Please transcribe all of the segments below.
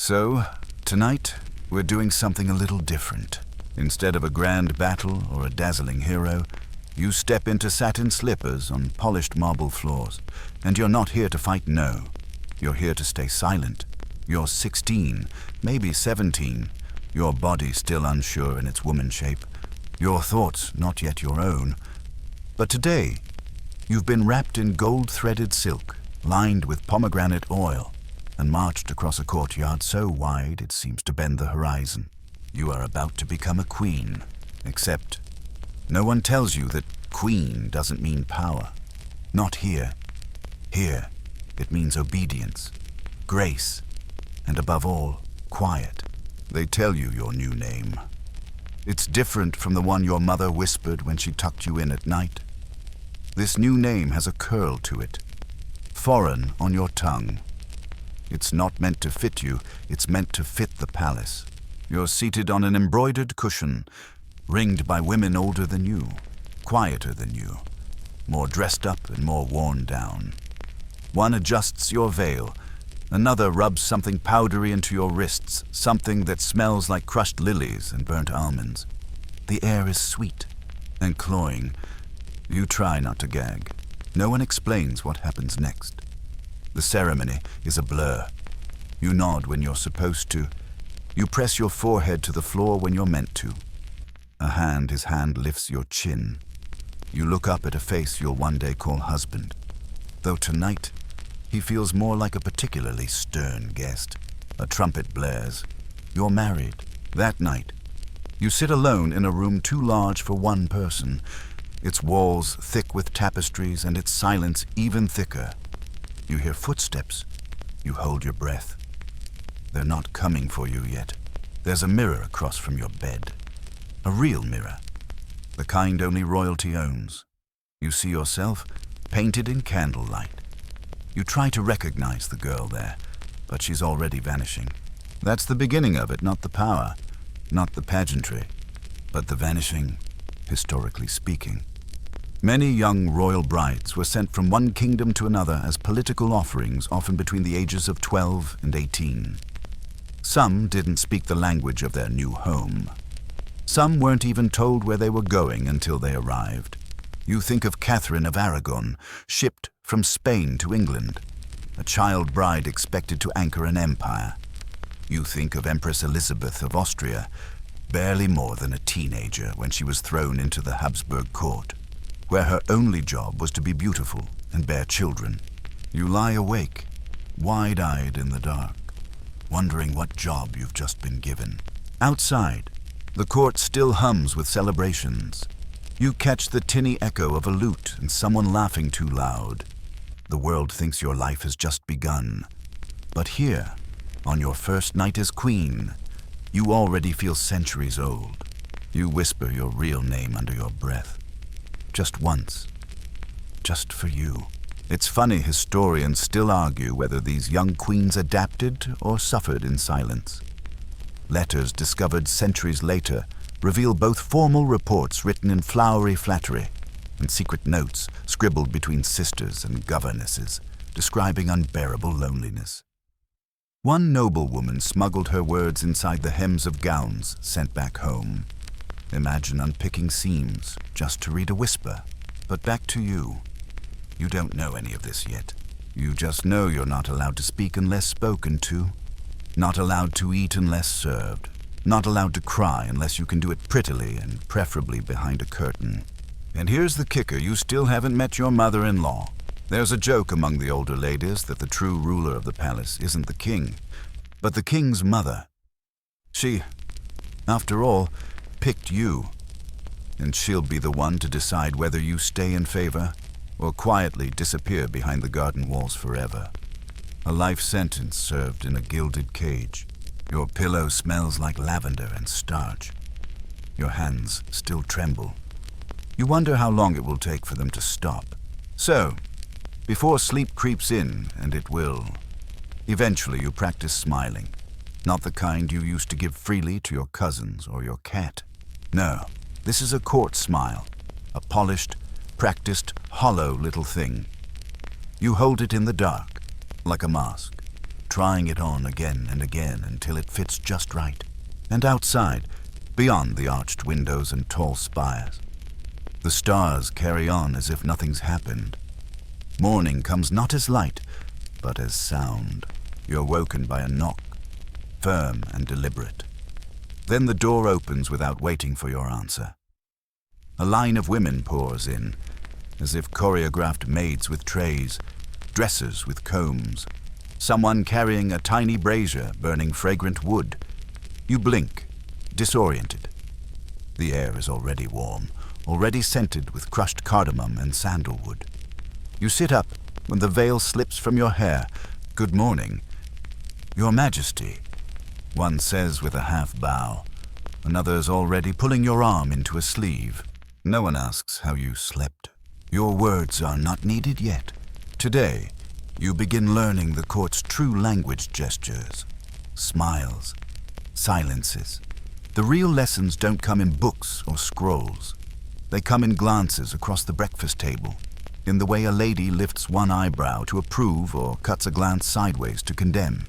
So, tonight, we're doing something a little different. Instead of a grand battle or a dazzling hero, you step into satin slippers on polished marble floors, and you're not here to fight, no. You're here to stay silent. You're 16, maybe 17, your body still unsure in its woman shape, your thoughts not yet your own. But today, you've been wrapped in gold-threaded silk, lined with pomegranate oil, and marched across a courtyard so wide it seems to bend the horizon. You are about to become a queen, except no one tells you that queen doesn't mean power. Not here. Here, it means obedience, grace, and above all, quiet. They tell you your new name. It's different from the one your mother whispered when she tucked you in at night. This new name has a curl to it, foreign on your tongue. It's not meant to fit you, it's meant to fit the palace. You're seated on an embroidered cushion, ringed by women older than you, quieter than you, more dressed up and more worn down. One adjusts your veil, another rubs something powdery into your wrists, something that smells like crushed lilies and burnt almonds. The air is sweet and cloying. You try not to gag. No one explains what happens next. The ceremony is a blur. You nod when you're supposed to. You press your forehead to the floor when you're meant to. His hand lifts your chin. You look up at a face you'll one day call husband. Though tonight, he feels more like a particularly stern guest. A trumpet blares. You're married. That night, you sit alone in a room too large for one person. Its walls thick with tapestries and its silence even thicker. You hear footsteps. You hold your breath. They're not coming for you yet. There's a mirror across from your bed. A real mirror. The kind only royalty owns. You see yourself painted in candlelight. You try to recognize the girl there, but she's already vanishing. That's the beginning of it, not the power, not the pageantry, but the vanishing, historically speaking. Many young royal brides were sent from one kingdom to another as political offerings, often between the ages of 12 and 18. Some didn't speak the language of their new home. Some weren't even told where they were going until they arrived. You think of Catherine of Aragon, shipped from Spain to England, a child bride expected to anchor an empire. You think of Empress Elizabeth of Austria, barely more than a teenager when she was thrown into the Habsburg court, where her only job was to be beautiful and bear children. You lie awake, wide-eyed in the dark, wondering what job you've just been given. Outside, the court still hums with celebrations. You catch the tinny echo of a lute and someone laughing too loud. The world thinks your life has just begun. But here, on your first night as queen, you already feel centuries old. You whisper your real name under your breath. Just once. Just for you. It's funny historians still argue whether these young queens adapted or suffered in silence. Letters discovered centuries later reveal both formal reports written in flowery flattery and secret notes scribbled between sisters and governesses, describing unbearable loneliness. One noblewoman smuggled her words inside the hems of gowns sent back home. Imagine unpicking seams just to read a whisper. But back to you. You don't know any of this yet. You just know you're not allowed to speak unless spoken to, not allowed to eat unless served, not allowed to cry unless you can do it prettily and preferably behind a curtain. And here's the kicker, you still haven't met your mother-in-law. There's a joke among the older ladies that the true ruler of the palace isn't the king, but the king's mother. She, after all, picked you, and she'll be the one to decide whether you stay in favor or quietly disappear behind the garden walls forever. A life sentence served in a gilded cage. Your pillow smells like lavender and starch. Your hands still tremble. You wonder how long it will take for them to stop. So, before sleep creeps in, and it will, eventually you practice smiling. Not the kind you used to give freely to your cousins or your cat. No, this is a court smile, a polished, practiced, hollow little thing. You hold it in the dark, like a mask. trying it on again and again until it fits just right. And outside, beyond the arched windows and tall spires, the stars carry on as if nothing's happened. Morning comes not as light, but as sound. You're woken by a knock, firm and deliberate. Then the door opens without waiting for your answer. A line of women pours in, as if choreographed maids with trays, dressers with combs, someone carrying a tiny brazier burning fragrant wood. You blink, disoriented. The air is already warm, already scented with crushed cardamom and sandalwood. You sit up when the veil slips from your hair. "Good morning, Your Majesty," one says with a half bow. Another's already pulling your arm into a sleeve. No one asks how you slept. Your words are not needed yet. Today, you begin learning the court's true language gestures, smiles, silences. The real lessons don't come in books or scrolls. They come in glances across the breakfast table, in the way a lady lifts one eyebrow to approve or cuts a glance sideways to condemn.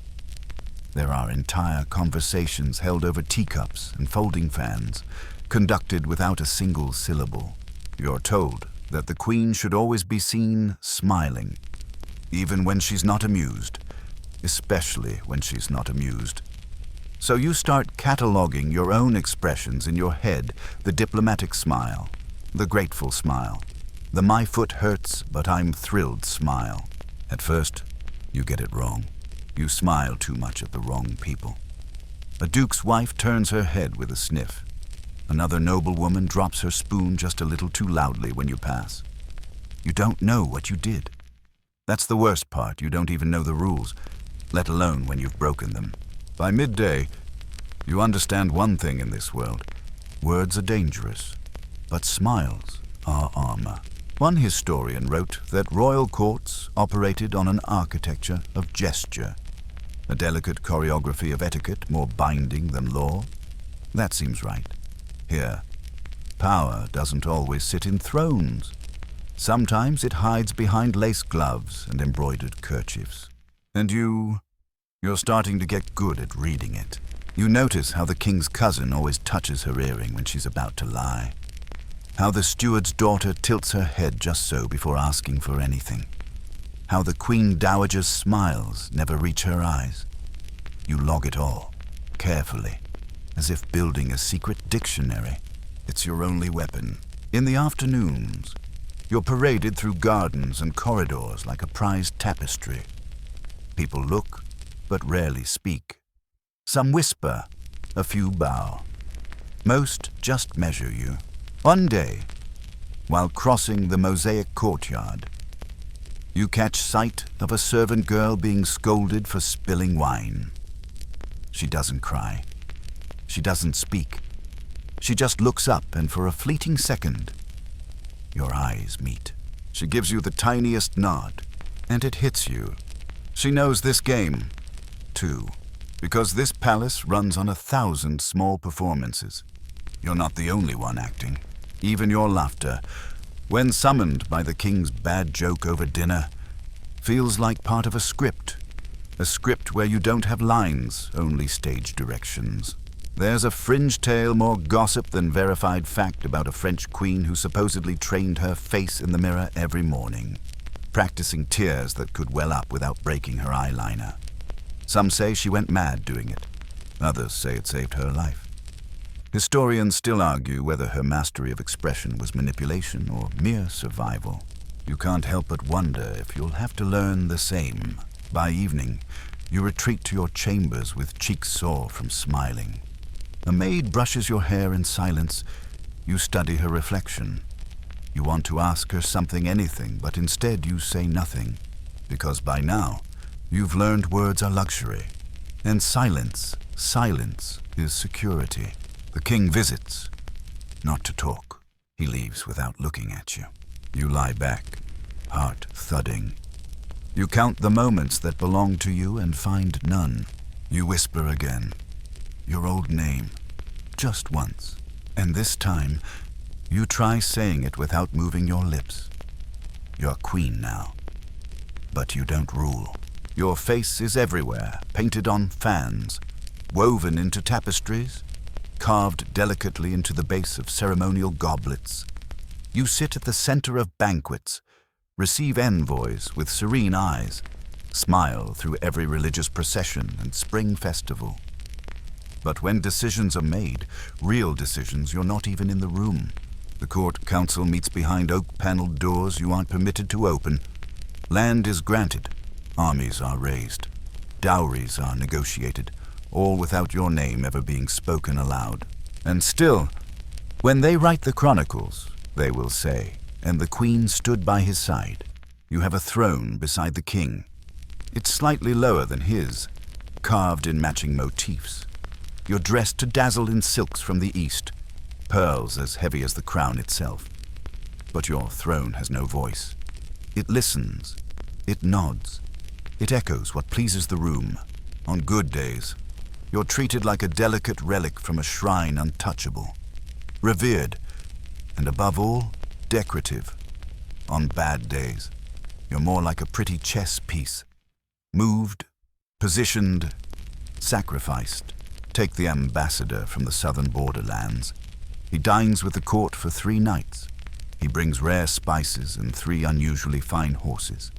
There are entire conversations held over teacups and folding fans, conducted without a single syllable. You're told that the Queen should always be seen smiling, even when she's not amused, especially when she's not amused. So you start cataloging your own expressions in your head: the diplomatic smile, the grateful smile, the "my foot hurts but I'm thrilled" smile. At first, you get it wrong. You smile too much at the wrong people. A duke's wife turns her head with a sniff. Another noblewoman drops her spoon just a little too loudly when you pass. You don't know what you did. That's the worst part. You don't even know the rules, let alone when you've broken them. By midday, you understand one thing in this world: words are dangerous, but smiles are armor. One historian wrote that royal courts operated on an architecture of gesture, a delicate choreography of etiquette more binding than law. That seems right. Here, power doesn't always sit in thrones. Sometimes it hides behind lace gloves and embroidered kerchiefs. And you're starting to get good at reading it. You notice how the king's cousin always touches her earring when she's about to lie. How the steward's daughter tilts her head just so before asking for anything. How the Queen Dowager's smiles never reach her eyes. You log it all, carefully, as if building a secret dictionary. It's your only weapon. In the afternoons, you're paraded through gardens and corridors like a prized tapestry. People look, but rarely speak. Some whisper, a few bow. Most just measure you. One day, while crossing the mosaic courtyard, you catch sight of a servant girl being scolded for spilling wine. She doesn't cry. She doesn't speak. She just looks up, and for a fleeting second, your eyes meet. She gives you the tiniest nod, and it hits you. She knows this game, too, because this palace runs on 1,000 small performances. You're not the only one acting. Even your laughter, when summoned by the king's bad joke over dinner, feels like part of a script where you don't have lines, only stage directions. There's a fringe tale more gossip than verified fact about a French queen who supposedly trained her face in the mirror every morning, practicing tears that could well up without breaking her eyeliner. Some say she went mad doing it. Others say it saved her life. Historians still argue whether her mastery of expression was manipulation or mere survival. You can't help but wonder if you'll have to learn the same. By evening, you retreat to your chambers with cheeks sore from smiling. A maid brushes your hair in silence. You study her reflection. You want to ask her something, anything, but instead you say nothing, because by now, you've learned words are luxury, and silence is security. The king visits, not to talk. He leaves without looking at you. You lie back, heart thudding. You count the moments that belong to you and find none. You whisper again, your old name, just once. And this time, you try saying it without moving your lips. You're queen now, but you don't rule. Your face is everywhere, painted on fans, woven into tapestries, carved delicately into the base of ceremonial goblets. You sit at the center of banquets, receive envoys with serene eyes, smile through every religious procession and spring festival. But when decisions are made, real decisions, you're not even in the room. The court council meets behind oak-paneled doors you aren't permitted to open. Land is granted, armies are raised, dowries are negotiated, all without your name ever being spoken aloud. And still, when they write the chronicles, they will say, "And the queen stood by his side." You have a throne beside the king. It's slightly lower than his, carved in matching motifs. You're dressed to dazzle in silks from the east, pearls as heavy as the crown itself. But your throne has no voice. It listens, it nods, it echoes what pleases the room. On good days, you're treated like a delicate relic from a shrine untouchable, revered, and above all, decorative. On bad days, you're more like a pretty chess piece, moved, positioned, sacrificed. Take the ambassador from the southern borderlands. He dines with the court for 3 nights. He brings rare spices and 3 unusually fine horses.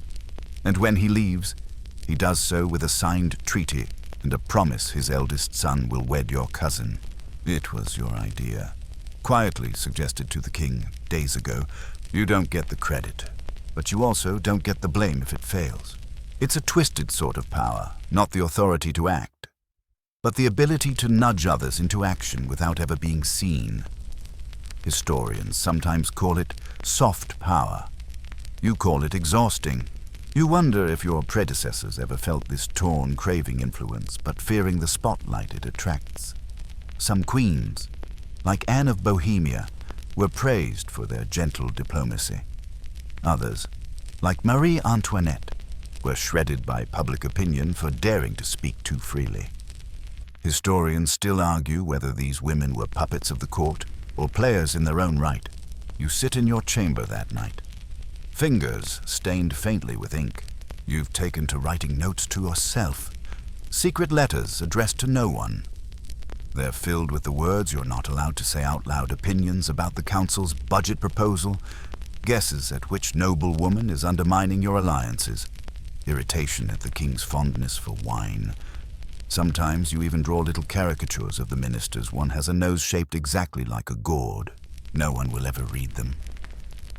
And when he leaves, he does so with a signed treaty and a promise his eldest son will wed your cousin. It was your idea. Quietly suggested to the king days ago. You don't get the credit, but you also don't get the blame if it fails. It's a twisted sort of power, not the authority to act, but the ability to nudge others into action without ever being seen. Historians sometimes call it soft power. You call it exhausting. You wonder if your predecessors ever felt this torn, craving influence, but fearing the spotlight it attracts. Some queens, like Anne of Bohemia, were praised for their gentle diplomacy. Others, like Marie Antoinette, were shredded by public opinion for daring to speak too freely. Historians still argue whether these women were puppets of the court or players in their own right. You sit in your chamber that night, fingers stained faintly with ink. You've taken to writing notes to yourself, secret letters addressed to no one. They're filled with the words you're not allowed to say out loud, opinions about the council's budget proposal, guesses at which noble woman is undermining your alliances, irritation at the king's fondness for wine. Sometimes you even draw little caricatures of the ministers. One has a nose shaped exactly like a gourd. No one will ever read them.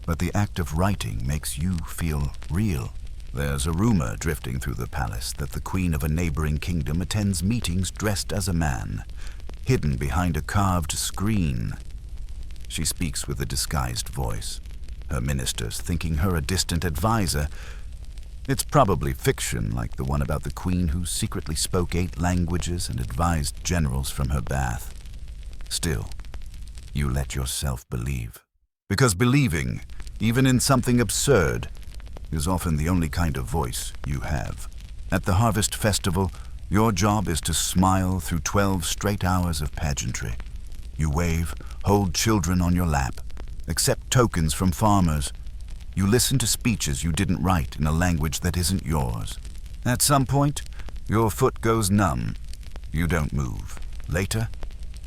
But the act of writing makes you feel real. There's a rumor drifting through the palace that the queen of a neighboring kingdom attends meetings dressed as a man, hidden behind a carved screen. She speaks with a disguised voice, her ministers thinking her a distant advisor. It's probably fiction, like the one about the queen who secretly spoke 8 languages and advised generals from her bath. Still, you let yourself believe. Because believing, even in something absurd, is often the only kind of voice you have. At the harvest festival, your job is to smile through 12 straight hours of pageantry. You wave, hold children on your lap, accept tokens from farmers. You listen to speeches you didn't write in a language that isn't yours. At some point, your foot goes numb. You don't move. Later,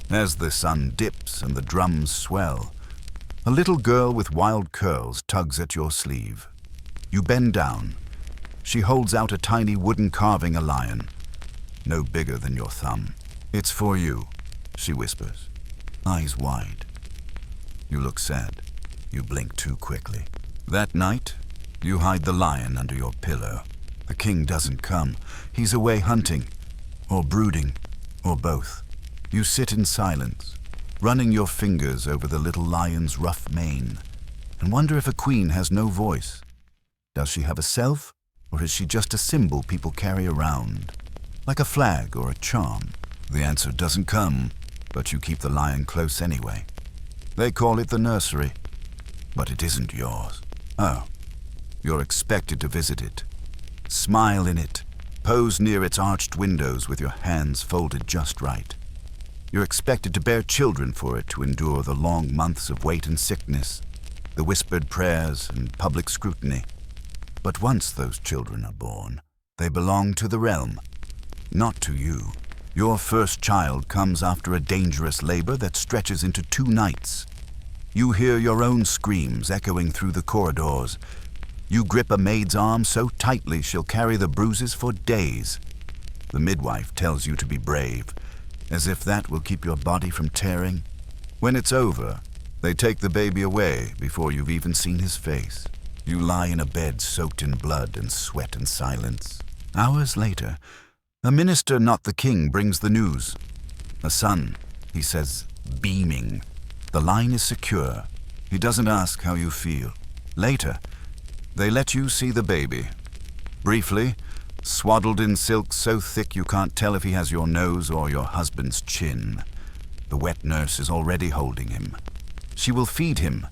as the sun dips and the drums swell, a little girl with wild curls tugs at your sleeve. You bend down. She holds out a tiny wooden carving, a lion, no bigger than your thumb. "It's for you," she whispers, eyes wide. You look sad. You blink too quickly. That night, you hide the lion under your pillow. The king doesn't come. He's away hunting, or brooding, or both. You sit in silence, running your fingers over the little lion's rough mane, and wonder if a queen has no voice. Does she have a self, or is she just a symbol people carry around, like a flag or a charm? The answer doesn't come, but you keep the lion close anyway. They call it the nursery, but it isn't yours. Oh, you're expected to visit it, smile in it, pose near its arched windows with your hands folded just right. You're expected to bear children for it to endure the long months of wait and sickness, the whispered prayers and public scrutiny. But once those children are born, They belong to the realm, not to you. Your first child comes after a dangerous labor that stretches into 2 nights. You hear your own screams echoing through the corridors. You grip a maid's arm so tightly she'll carry the bruises for days. The midwife tells you to be brave, as if that will keep your body from tearing. When it's over, they take the baby away before you've even seen his face. You lie in a bed soaked in blood and sweat and silence. Hours later, a minister, not the king, brings the news. A son, he says, beaming. The line is secure. He doesn't ask how you feel. Later, they let you see the baby. Briefly, swaddled in silk so thick you can't tell if he has your nose or your husband's chin. The wet nurse is already holding him. She will feed him,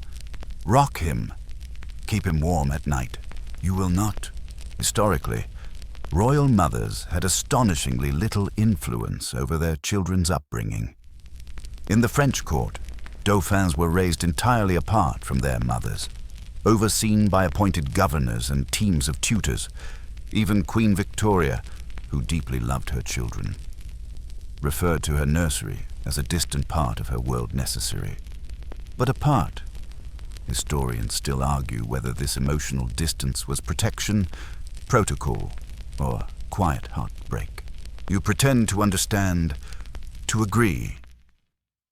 rock him, keep him warm at night. You will not. Historically, royal mothers had astonishingly little influence over their children's upbringing. In the French court, dauphins were raised entirely apart from their mothers, overseen by appointed governors and teams of tutors. Even Queen Victoria, who deeply loved her children, referred to her nursery as a distant part of her world necessary. But a part. Historians still argue whether this emotional distance was protection, protocol, or quiet heartbreak. You pretend to understand, to agree,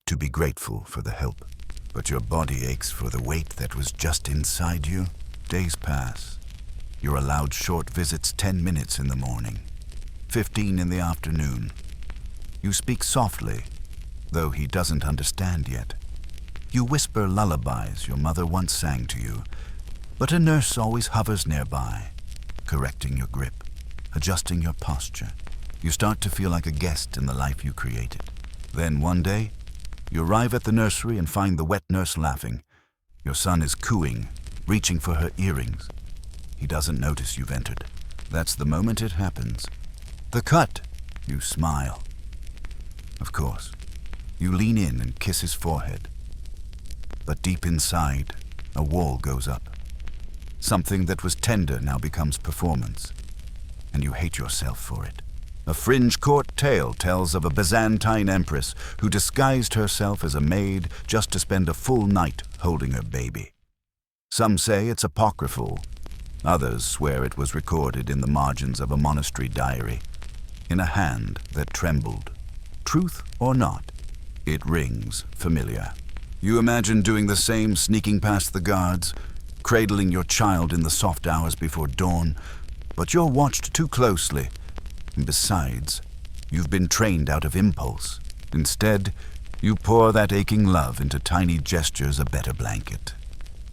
to be grateful for the help. But your body aches for the weight that was just inside you. Days pass. You're allowed short visits, 10 minutes in the morning, 15 in the afternoon. You speak softly, though he doesn't understand yet. You whisper lullabies your mother once sang to you, but a nurse always hovers nearby, correcting your grip, adjusting your posture. You start to feel like a guest in the life you created. Then one day, you arrive at the nursery and find the wet nurse laughing. Your son is cooing, reaching for her earrings. He doesn't notice you've entered. That's the moment it happens. The cut. You smile. Of course, you lean in and kiss his forehead. But deep inside, a wall goes up. Something that was tender now becomes performance, and you hate yourself for it. A fringe court tale tells of a Byzantine empress who disguised herself as a maid just to spend a full night holding her baby. Some say it's apocryphal. Others swear it was recorded in the margins of a monastery diary, in a hand that trembled. Truth or not, it rings familiar. You imagine doing the same, sneaking past the guards, cradling your child in the soft hours before dawn, but you're watched too closely. And besides, you've been trained out of impulse. Instead, you pour that aching love into tiny gestures, a better blanket,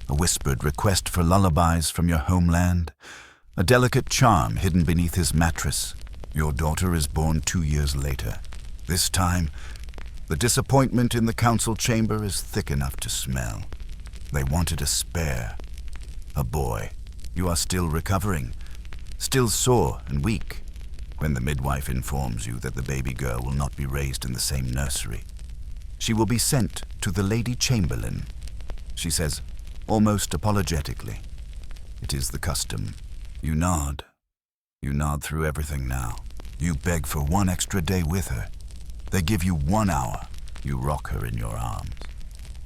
a whispered request for lullabies from your homeland, a delicate charm hidden beneath his mattress. Your daughter is born 2 years later. This time, the disappointment in the council chamber is thick enough to smell. They wanted a spare, a boy. You are still recovering, still sore and weak, when the midwife informs you that the baby girl will not be raised in the same nursery. She will be sent to the Lady Chamberlain, she says, almost apologetically. It is the custom. You nod. You nod through everything now. You beg for 1 extra day with her. They give you 1 hour. You rock her in your arms.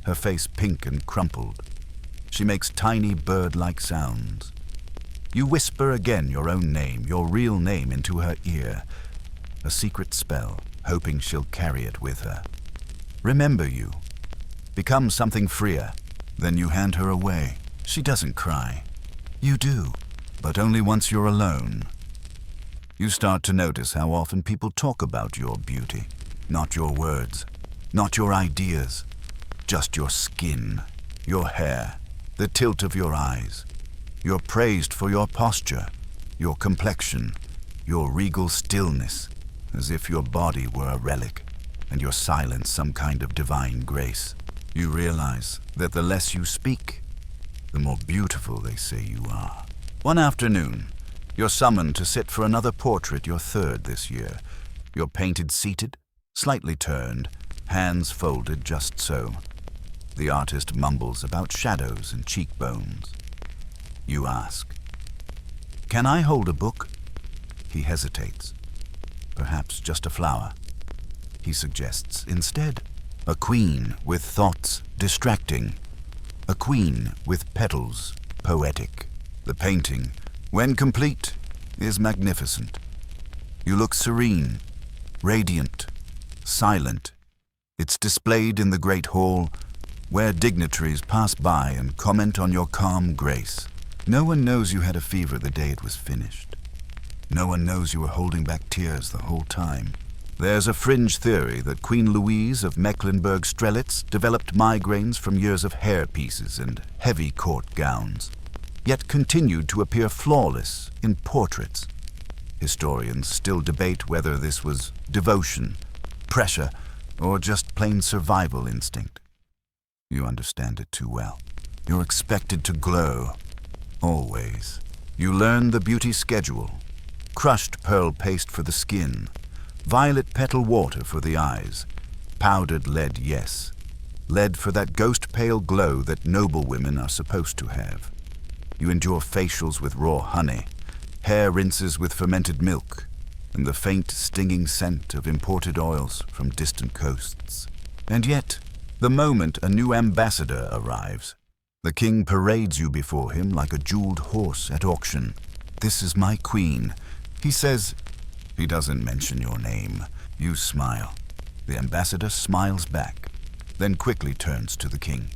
Her face pink and crumpled. She makes tiny bird-like sounds. You whisper again your own name, your real name, into her ear. A secret spell, hoping she'll carry it with her. Remember you. Become something freer. Then you hand her away. She doesn't cry. You do, but only once you're alone. You start to notice how often people talk about your beauty. Not your words, not your ideas, just your skin, your hair, the tilt of your eyes. You're praised for your posture, your complexion, your regal stillness, as if your body were a relic and your silence some kind of divine grace. You realize that the less you speak, the more beautiful they say you are. One afternoon, you're summoned to sit for another portrait, your 3rd this year. You're painted seated, slightly turned, hands folded just so. The artist mumbles about shadows and cheekbones. You ask, "Can I hold a book?" He hesitates. Perhaps just a flower. He suggests instead a queen with thoughts distracting. A queen with petals poetic. The painting, when complete, is magnificent. You look serene, radiant, silent. It's displayed in the great hall, where dignitaries pass by and comment on your calm grace. No one knows you had a fever the day it was finished. No one knows you were holding back tears the whole time. There's a fringe theory that Queen Louise of Mecklenburg-Strelitz developed migraines from years of hairpieces and heavy court gowns, yet continued to appear flawless in portraits. Historians still debate whether this was devotion, pressure, or just plain survival instinct. You understand it too well. You're expected to glow, always. You learn the beauty schedule. Crushed pearl paste for the skin, violet petal water for the eyes, powdered lead, yes. Lead for that ghost-pale glow that noble women are supposed to have. You endure facials with raw honey, hair rinses with fermented milk, and the faint, stinging scent of imported oils from distant coasts. And yet, the moment a new ambassador arrives, the king parades you before him like a jeweled horse at auction. "This is my queen," he says. He doesn't mention your name. You smile. The ambassador smiles back, then quickly turns to the king.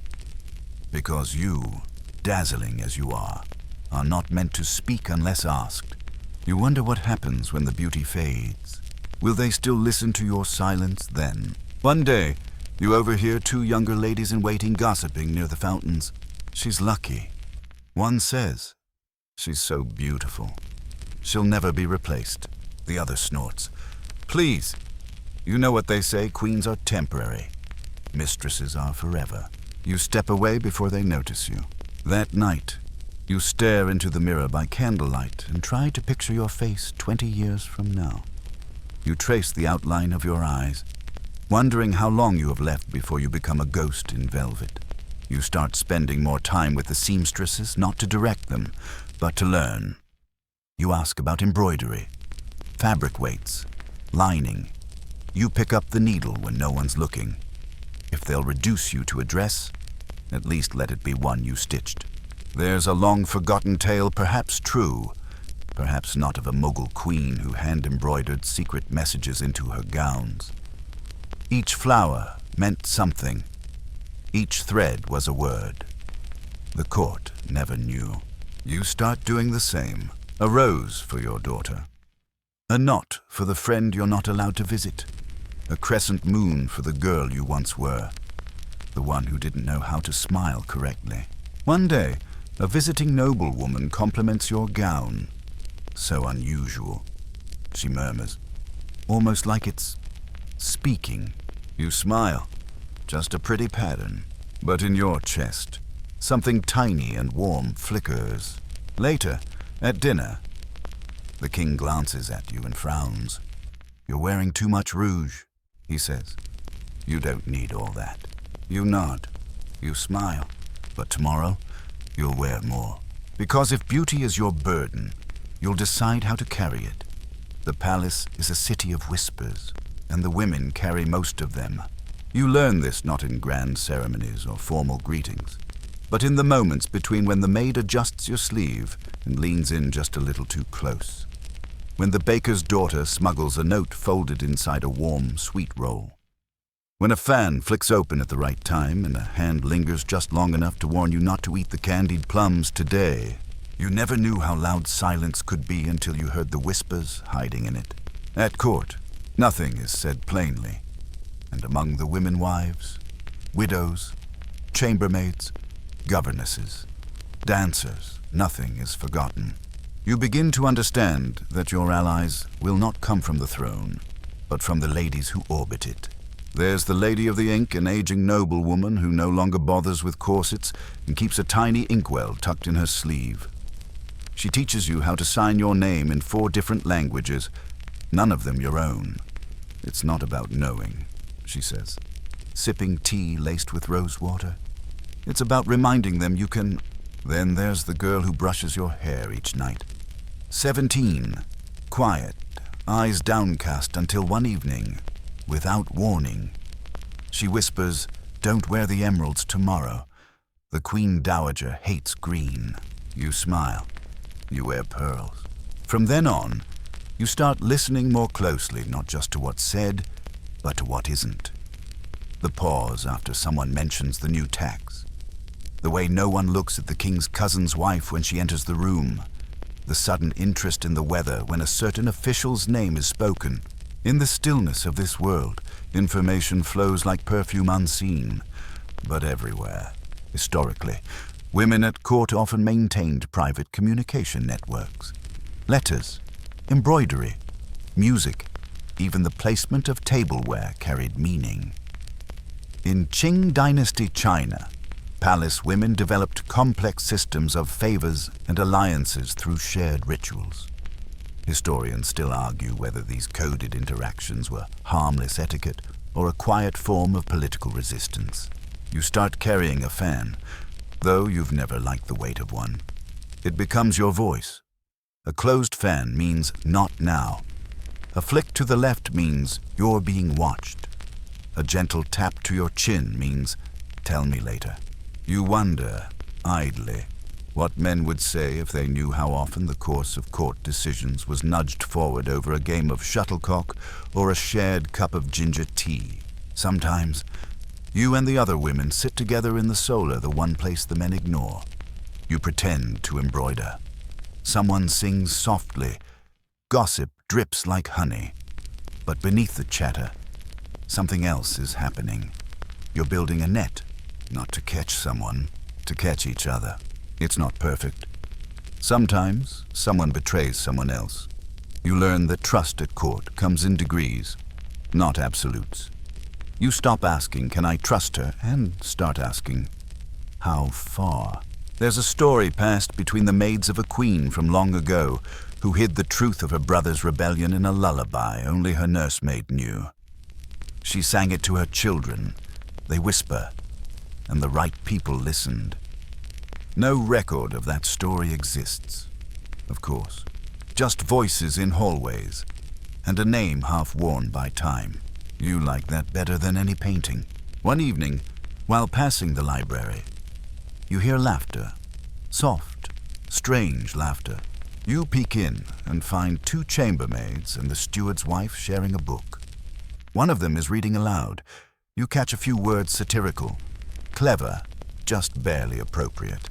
Because you, dazzling as you are not meant to speak unless asked. You wonder what happens when the beauty fades. Will they still listen to your silence then? One day, you overhear two younger ladies-in-waiting gossiping near the fountains. She's lucky. One says, "She's so beautiful. She'll never be replaced." The other snorts, "Please, you know what they say, queens are temporary. Mistresses are forever." You step away before they notice you. That night, you stare into the mirror by candlelight and try to picture your face 20 years from now. You trace the outline of your eyes, wondering how long you have left before you become a ghost in velvet. You start spending more time with the seamstresses, not to direct them, but to learn. You ask about embroidery, fabric weights, lining. You pick up the needle when no one's looking. If they'll reduce you to a dress, at least let it be one you stitched. There's a long-forgotten tale, perhaps true, perhaps not, of a Mughal queen who hand-embroidered secret messages into her gowns. Each flower meant something. Each thread was a word. The court never knew. You start doing the same. A rose for your daughter. A knot for the friend you're not allowed to visit. A crescent moon for the girl you once were. The one who didn't know how to smile correctly. One day, a visiting noblewoman compliments your gown. So unusual, she murmurs, almost like it's speaking. You smile. Just a pretty pattern. But in your chest, something tiny and warm flickers. Later, at dinner, the king glances at you and frowns. "You're wearing too much rouge," he says. "You don't need all that." You nod. You smile. But tomorrow, you'll wear more. Because if beauty is your burden, you'll decide how to carry it. The palace is a city of whispers, and the women carry most of them. You learn this not in grand ceremonies or formal greetings, but in the moments between when the maid adjusts your sleeve and leans in just a little too close. When the baker's daughter smuggles a note folded inside a warm, sweet roll. When a fan flicks open at the right time and a hand lingers just long enough to warn you not to eat the candied plums today. You never knew how loud silence could be until you heard the whispers hiding in it. At court, nothing is said plainly. And among the women wives, widows, chambermaids, governesses, dancers, nothing is forgotten. You begin to understand that your allies will not come from the throne, but from the ladies who orbit it. There's the lady of the ink, an aging noblewoman who no longer bothers with corsets and keeps a tiny inkwell tucked in her sleeve. She teaches you how to sign your name in 4 different languages, none of them your own. "It's not about knowing," she says, sipping tea laced with rose water. "It's about reminding them you can." Then there's the girl who brushes your hair each night. 17, quiet, eyes downcast until one evening, without warning, she whispers, "Don't wear the emeralds tomorrow. The Queen Dowager hates green." You smile. You wear pearls. From then on, you start listening more closely, not just to what's said, but to what isn't. The pause after someone mentions the new tax. The way no one looks at the king's cousin's wife when she enters the room. The sudden interest in the weather when a certain official's name is spoken. In the stillness of this world, information flows like perfume unseen, but everywhere. Historically, women at court often maintained private communication networks. Letters, embroidery, music, even the placement of tableware carried meaning. In Qing Dynasty China, palace women developed complex systems of favors and alliances through shared rituals. Historians still argue whether these coded interactions were harmless etiquette or a quiet form of political resistance. You start carrying a fan, though you've never liked the weight of one. It becomes your voice. A closed fan means "not now." A flick to the left means you're being watched. A gentle tap to your chin means "tell me later." You wonder, idly, what men would say if they knew how often the course of court decisions was nudged forward over a game of shuttlecock or a shared cup of ginger tea. Sometimes, you and the other women sit together in the solar, the one place the men ignore. You pretend to embroider. Someone sings softly. Gossip drips like honey. But beneath the chatter, something else is happening. You're building a net, not to catch someone, to catch each other. It's not perfect. Sometimes, someone betrays someone else. You learn that trust at court comes in degrees, not absolutes. You stop asking, "Can I trust her?" and start asking, "How far?" There's a story passed between the maids of a queen from long ago who hid the truth of her brother's rebellion in a lullaby only her nursemaid knew. She sang it to her children. They whisper, and the right people listened. No record of that story exists, of course. Just voices in hallways, and a name half worn by time. You like that better than any painting. One evening, while passing the library, you hear laughter. Soft, strange laughter. You peek in and find two chambermaids and the steward's wife sharing a book. One of them is reading aloud. You catch a few words satirical, clever, just barely appropriate.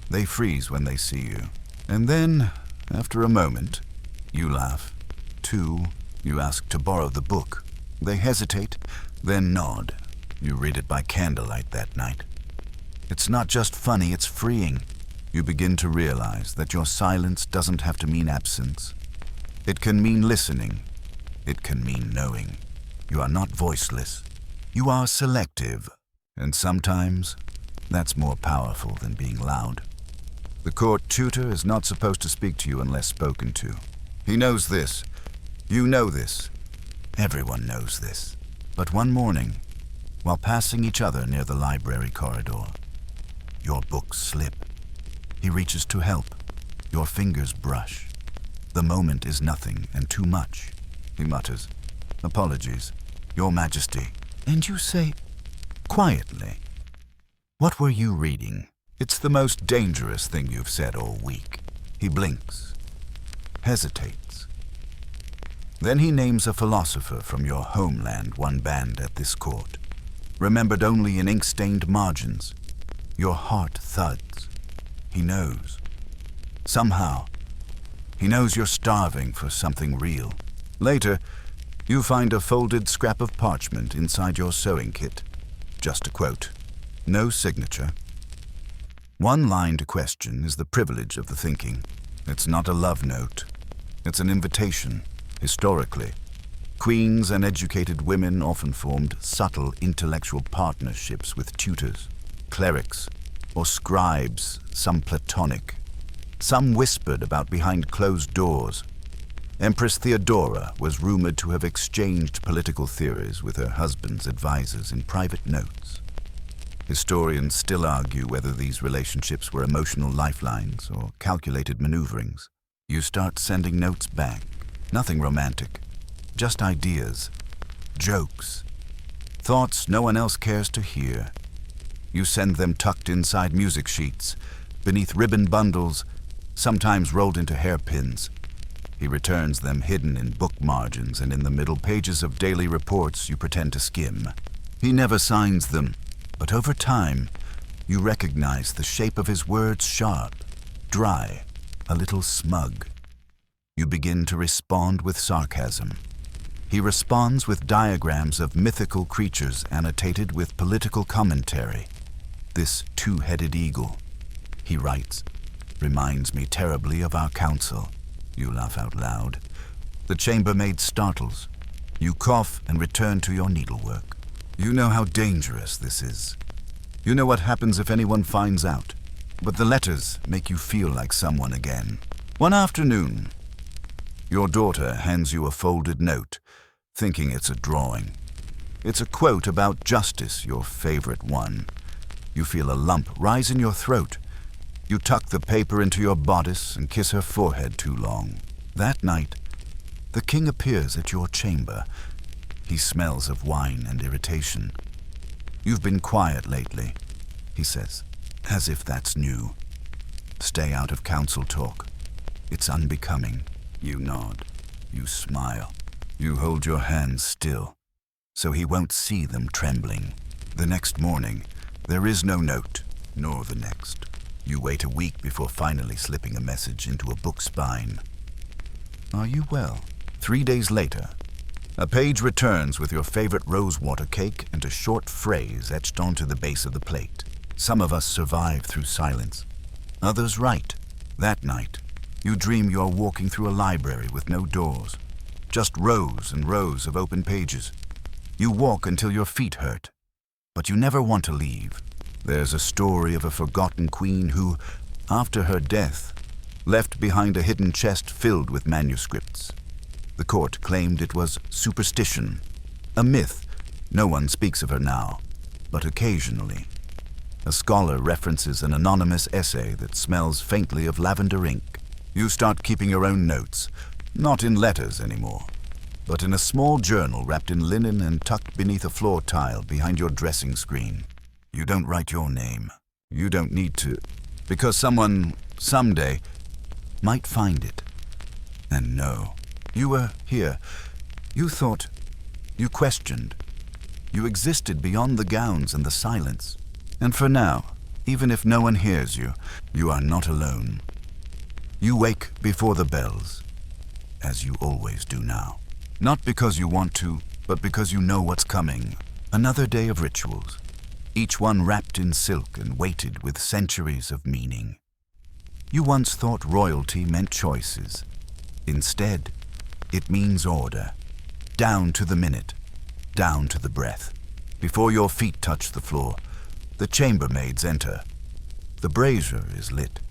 They freeze when they see you. And then, after a moment, you laugh. Too, you ask to borrow the book. They hesitate, then nod. You read it by candlelight that night. It's not just funny, it's freeing. You begin to realize that your silence doesn't have to mean absence. It can mean listening. It can mean knowing. You are not voiceless. You are selective. And sometimes, that's more powerful than being loud. The court tutor is not supposed to speak to you unless spoken to. He knows this. You know this. Everyone knows this. But one morning, while passing each other near the library corridor, your books slip. He reaches to help. Your fingers brush. The moment is nothing and too much. He mutters, "Apologies, Your Majesty." And you say, quietly, "What were you reading?" It's the most dangerous thing you've said all week. He blinks, hesitates. Then he names a philosopher from your homeland, one banned at this court, remembered only in ink-stained margins. Your heart thuds. He knows. Somehow, he knows you're starving for something real. Later, you find a folded scrap of parchment inside your sewing kit. Just a quote. No signature. One line to question is the privilege of the thinking. It's not a love note. It's an invitation. Historically, queens and educated women often formed subtle intellectual partnerships with tutors, clerics, or scribes, some platonic. Some whispered about behind closed doors. Empress Theodora was rumored to have exchanged political theories with her husband's advisors in private notes. Historians still argue whether these relationships were emotional lifelines or calculated maneuverings. You start sending notes back, Nothing romantic, just ideas, jokes, thoughts no one else cares to hear. You send them tucked inside music sheets, beneath ribbon bundles, sometimes rolled into hairpins. He returns them hidden in book margins and in the middle pages of daily reports you pretend to skim. He never signs them, but over time, you recognize the shape of his words sharp, dry, a little smug. You begin to respond with sarcasm. He responds with diagrams of mythical creatures annotated with political commentary. This two-headed eagle, he writes, reminds me terribly of our council. You laugh out loud. The chambermaid startles. You cough and return to your needlework. You know how dangerous this is. You know what happens if anyone finds out. But the letters make you feel like someone again. One afternoon, your daughter hands you a folded note, thinking it's a drawing. It's a quote about justice, your favorite one. You feel a lump rise in your throat. You tuck the paper into your bodice and kiss her forehead too long. That night, the king appears at your chamber. He smells of wine and irritation. You've been quiet lately, he says, as if that's new. Stay out of council talk. It's unbecoming. You nod. You smile. You hold your hands still, so he won't see them trembling. The next morning, there is no note, nor the next. You wait a week before finally slipping a message into a book spine. Are you well? 3 days later, a page returns with your favorite rosewater cake and a short phrase etched onto the base of the plate. Some of us survive through silence. Others write. That night, you dream you're walking through a library with no doors, just rows and rows of open pages. You walk until your feet hurt, but you never want to leave. There's a story of a forgotten queen who, after her death, left behind a hidden chest filled with manuscripts. The court claimed it was superstition, a myth. No one speaks of her now, but occasionally, a scholar references an anonymous essay that smells faintly of lavender ink. You start keeping your own notes, not in letters anymore, but in a small journal wrapped in linen and tucked beneath a floor tile behind your dressing screen. You don't write your name. You don't need to, because someone, someday, might find it. And no, you were here. You thought. You questioned. You existed beyond the gowns and the silence. And for now, even if no one hears you, you are not alone. You wake before the bells, as you always do now. Not because you want to, but because you know what's coming. Another day of rituals, each one wrapped in silk and weighted with centuries of meaning. You once thought royalty meant choices. Instead, it means order. Down to the minute, down to the breath. Before your feet touch the floor, the chambermaids enter. The brazier is lit.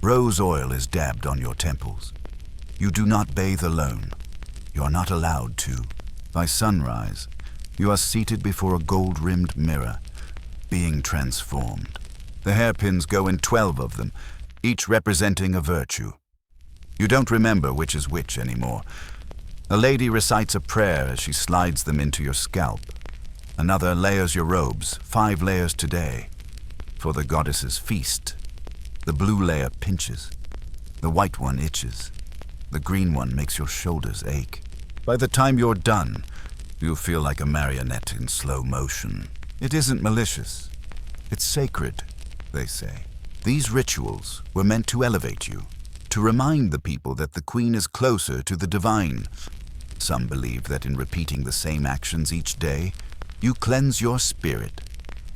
Rose oil is dabbed on your temples. You do not bathe alone. You are not allowed to. By sunrise, you are seated before a gold-rimmed mirror, being transformed. The hairpins go in 12 of them, each representing a virtue. You don't remember which is which anymore. A lady recites a prayer as she slides them into your scalp. Another layers your robes, 5 layers today, for the goddess's feast. The blue layer pinches. The white one itches. The green one makes your shoulders ache. By the time you're done, you'll feel like a marionette in slow motion. It isn't malicious. It's sacred, they say. These rituals were meant to elevate you, to remind the people that the queen is closer to the divine. Some believe that in repeating the same actions each day, you cleanse your spirit.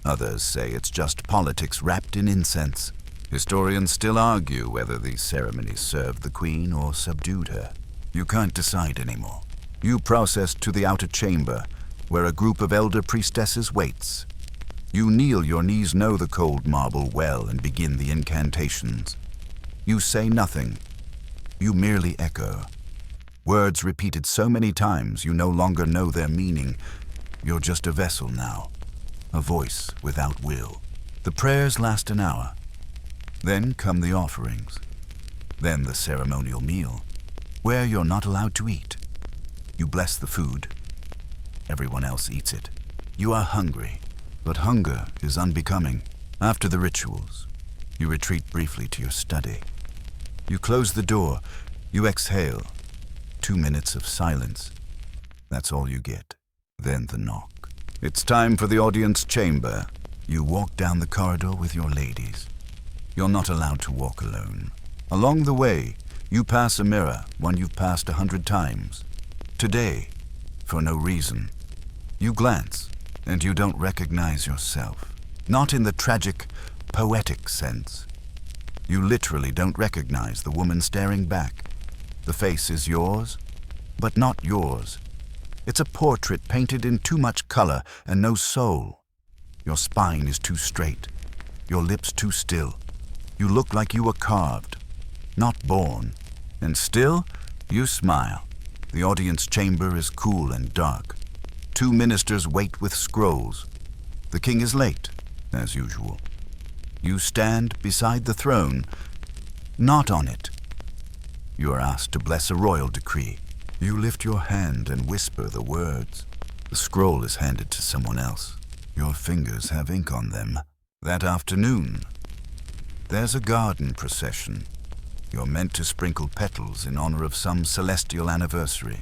Others say it's just politics wrapped in incense. Historians still argue whether these ceremonies served the queen or subdued her. You can't decide anymore. You process to the outer chamber, where a group of elder priestesses waits. You kneel, your knees know the cold marble well, and begin the incantations. You say nothing. You merely echo. Words repeated so many times you no longer know their meaning. You're just a vessel now, a voice without will. The prayers last an hour. Then come the offerings. Then the ceremonial meal. where you're not allowed to eat. You bless the food. Everyone else eats it. You are hungry, but hunger is unbecoming. After the rituals, you retreat briefly to your study. You close the door. You exhale. 2 minutes of silence. That's all you get. Then the knock. It's time for the audience chamber. You walk down the corridor with your ladies. You're not allowed to walk alone. Along the way, you pass a mirror, one you've passed 100 times. Today, for no reason, you glance and you don't recognize yourself. Not in the tragic, poetic sense. You literally don't recognize the woman staring back. The face is yours, but not yours. It's a portrait painted in too much color and no soul. Your spine is too straight, your lips too still. You look like you were carved, not born. And still, you smile. The audience chamber is cool and dark. 2 ministers wait with scrolls. The king is late, as usual. You stand beside the throne, not on it. You are asked to bless a royal decree. You lift your hand and whisper the words. The scroll is handed to someone else. Your fingers have ink on them. That afternoon, there's a garden procession. You're meant to sprinkle petals in honor of some celestial anniversary.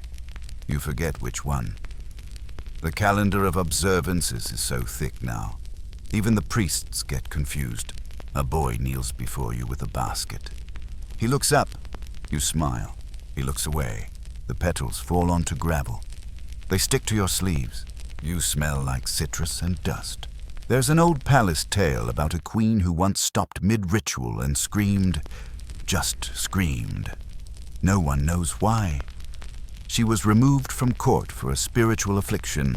You forget which one. The calendar of observances is so thick now. Even the priests get confused. A boy kneels before you with a basket. He looks up. You smile. He looks away. The petals fall onto gravel. They stick to your sleeves. You smell like citrus and dust. There's an old palace tale about a queen who once stopped mid-ritual and screamed, just screamed. No one knows why. She was removed from court for a spiritual affliction.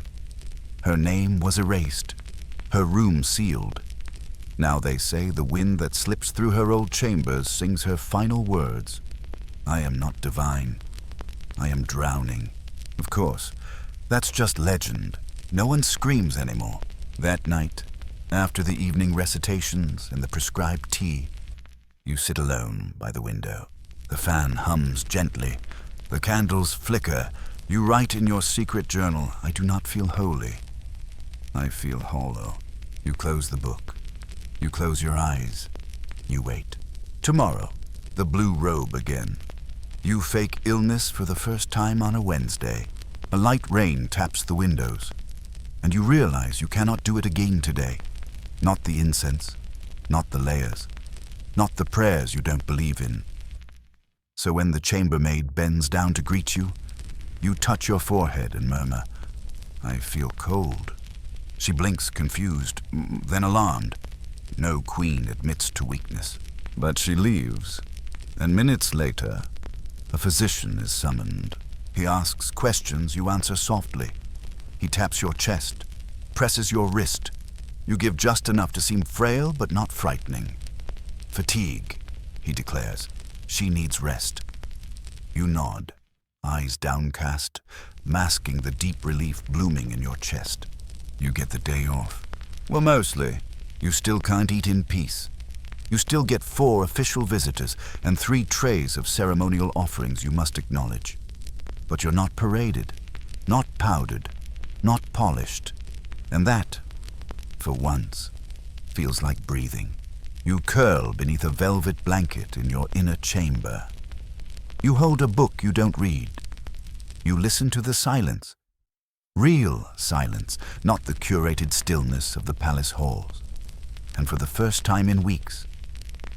Her name was erased, her room sealed. Now they say the wind that slips through her old chambers sings her final words. I am not divine. I am drowning. Of course, that's just legend. No one screams anymore. That night, after the evening recitations and the prescribed tea, you sit alone by the window. The fan hums gently. The candles flicker. You write in your secret journal, I do not feel holy. I feel hollow. You close the book. You close your eyes. You wait. Tomorrow, the blue robe again. You fake illness for the first time on a Wednesday. A light rain taps the windows, and you realize you cannot do it again today. Not the incense, not the layers, not the prayers you don't believe in. So when the chambermaid bends down to greet you, you touch your forehead and murmur, I feel cold. She blinks confused, then alarmed. No queen admits to weakness. But she leaves, and minutes later, a physician is summoned. He asks questions you answer softly. He taps your chest, presses your wrist. You give just enough to seem frail but not frightening. Fatigue, he declares. She needs rest. You nod, eyes downcast, masking the deep relief blooming in your chest. You get the day off. Well, mostly. You still can't eat in peace. You still get 4 official visitors and 3 trays of ceremonial offerings you must acknowledge. But you're not paraded, not powdered, not polished. And that, for once, feels like breathing. You curl beneath a velvet blanket in your inner chamber. You hold a book you don't read. You listen to the silence. Real silence, not the curated stillness of the palace halls. And for the first time in weeks,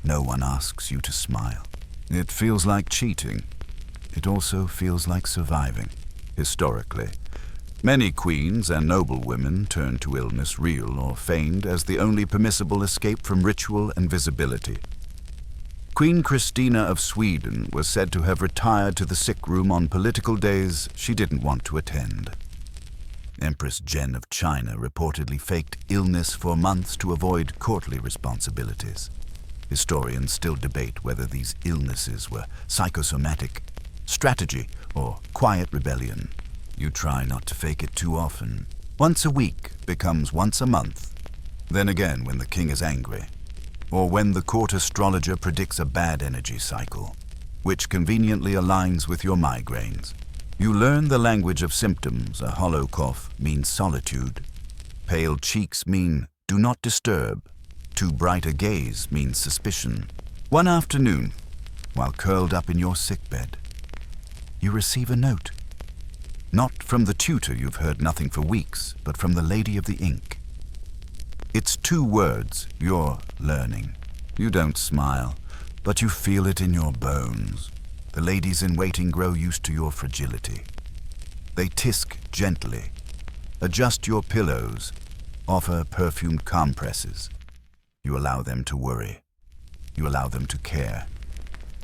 no one asks you to smile. It feels like cheating. It also feels like surviving. Historically, many queens and noblewomen turned to illness, real or feigned, as the only permissible escape from ritual and visibility. Queen Christina of Sweden was said to have retired to the sick room on political days she didn't want to attend. Empress Jen of China reportedly faked illness for months to avoid courtly responsibilities. Historians still debate whether these illnesses were psychosomatic, strategy, or quiet rebellion. You try not to fake it too often. Once a week becomes once a month. Then again when the king is angry, or when the court astrologer predicts a bad energy cycle. which conveniently aligns with your migraines. You learn the language of symptoms. A hollow cough means solitude. Pale cheeks mean do not disturb. Too bright a gaze means suspicion. One afternoon, while curled up in your sickbed, you receive a note. Not from the tutor you've heard nothing for weeks, but from the lady of the ink. It's 2 words you're learning. You don't smile, but you feel it in your bones. The ladies in waiting grow used to your fragility. They tisk gently, adjust your pillows, offer perfumed compresses. You allow them to worry. You allow them to care.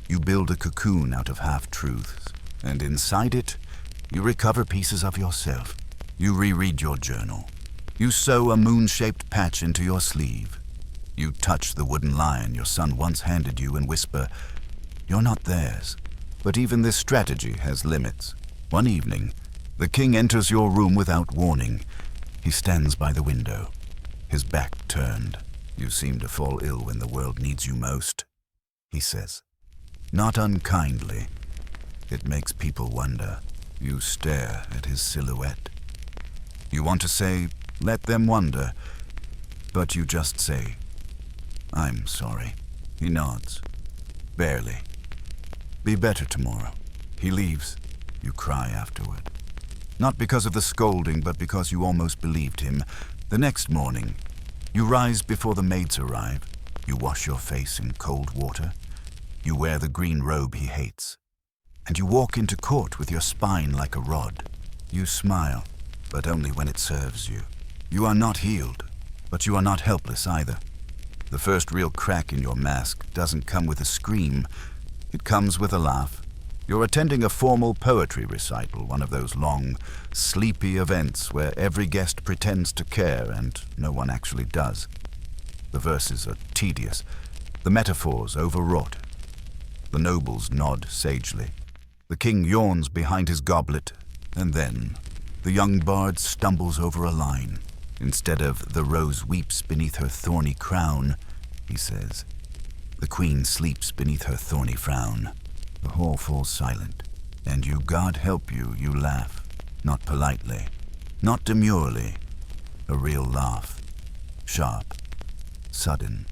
You build a cocoon out of half-truths, and inside it, you recover pieces of yourself. You reread your journal. You sew a moon-shaped patch into your sleeve. You touch the wooden lion your son once handed you and whisper, "You're not theirs." But even this strategy has limits. One evening, the king enters your room without warning. He stands by the window, his back turned. "You seem to fall ill when the world needs you most," he says. Not unkindly. It makes people wonder. You stare at his silhouette. You want to say, "Let them wonder," but you just say, "I'm sorry." He nods. Barely. "Be better tomorrow." He leaves. You cry afterward. Not because of the scolding, but because you almost believed him. The next morning, you rise before the maids arrive. You wash your face in cold water. You wear the green robe he hates. And you walk into court with your spine like a rod. You smile, but only when it serves you. You are not healed, but you are not helpless either. The first real crack in your mask doesn't come with a scream. It comes with a laugh. You're attending a formal poetry recital, one of those long, sleepy events where every guest pretends to care and no one actually does. The verses are tedious, the metaphors overwrought. The nobles nod sagely. The king yawns behind his goblet, and then the young bard stumbles over a line. Instead of "the rose weeps beneath her thorny crown," he says, "the queen sleeps beneath her thorny frown." The hall falls silent, and you, God help you, you laugh. Not politely, not demurely. A real laugh. Sharp, sudden,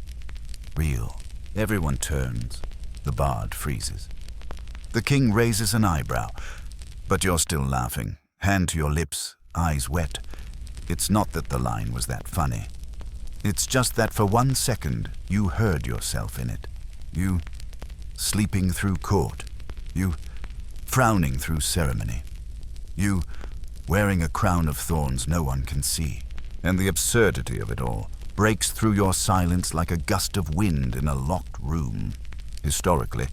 real. Everyone turns. The bard freezes. The king raises an eyebrow, but you're still laughing. Hand to your lips, eyes wet. It's not that the line was that funny. It's just that for 1 second, you heard yourself in it. You sleeping through court. You frowning through ceremony. You wearing a crown of thorns no one can see. And the absurdity of it all breaks through your silence like a gust of wind in a locked room. Historically,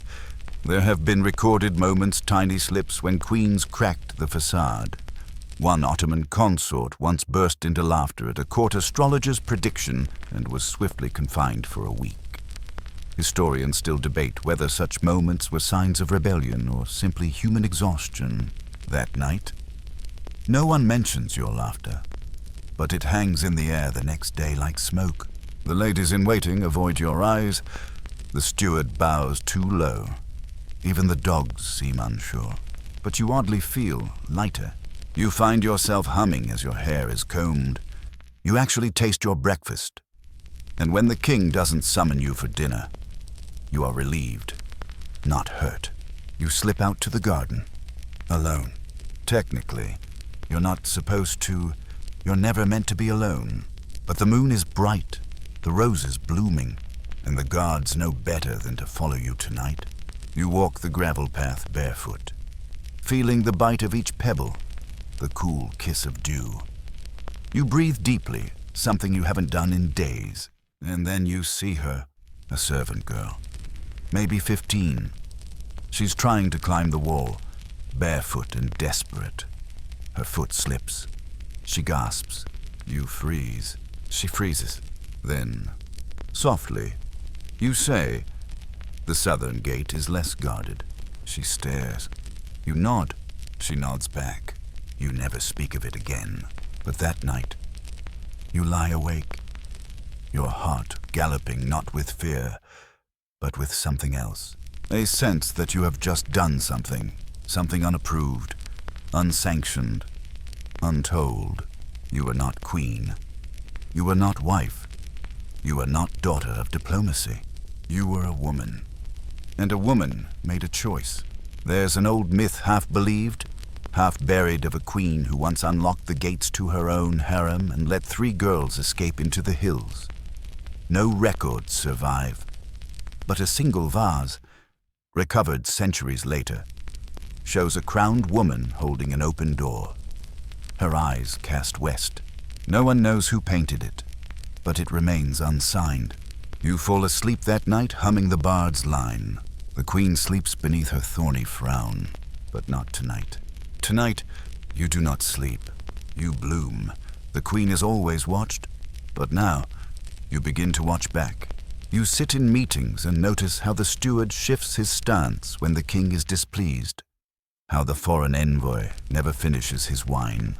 there have been recorded moments, tiny slips, when queens cracked the facade. One Ottoman consort once burst into laughter at a court astrologer's prediction and was swiftly confined for a week. Historians still debate whether such moments were signs of rebellion or simply human exhaustion. That night, no one mentions your laughter, but it hangs in the air the next day like smoke. The ladies in waiting avoid your eyes. The steward bows too low. Even the dogs seem unsure, but you oddly feel lighter. You find yourself humming as your hair is combed. You actually taste your breakfast. And when the king doesn't summon you for dinner, you are relieved, not hurt. You slip out to the garden, alone. Technically, you're not supposed to. You're never meant to be alone. But the moon is bright, the roses blooming, and the gods know better than to follow you tonight. You walk the gravel path barefoot, feeling the bite of each pebble, the cool kiss of dew. You breathe deeply, something you haven't done in days. And then you see her, a servant girl, maybe 15. She's trying to climb the wall, barefoot and desperate. Her foot slips. She gasps. You freeze. She freezes. Then, softly, you say, "The southern gate is less guarded." She stares. You nod. She nods back. You never speak of it again. But that night, you lie awake, your heart galloping not with fear, but with something else. A sense that you have just done something unapproved, unsanctioned, untold. You were not queen. You were not wife. You were not daughter of diplomacy. You were a woman. And a woman made a choice. There's an old myth half believed, half buried of a queen who once unlocked the gates to her own harem and let 3 girls escape into the hills. No records survive, but a single vase, recovered centuries later, shows a crowned woman holding an open door. Her eyes cast west. No one knows who painted it, but it remains unsigned. You fall asleep that night humming the bard's line. The queen sleeps beneath her thorny frown, but not tonight. Tonight, you do not sleep. You bloom. The queen is always watched, but now you begin to watch back. You sit in meetings and notice how the steward shifts his stance when the king is displeased, how the foreign envoy never finishes his wine,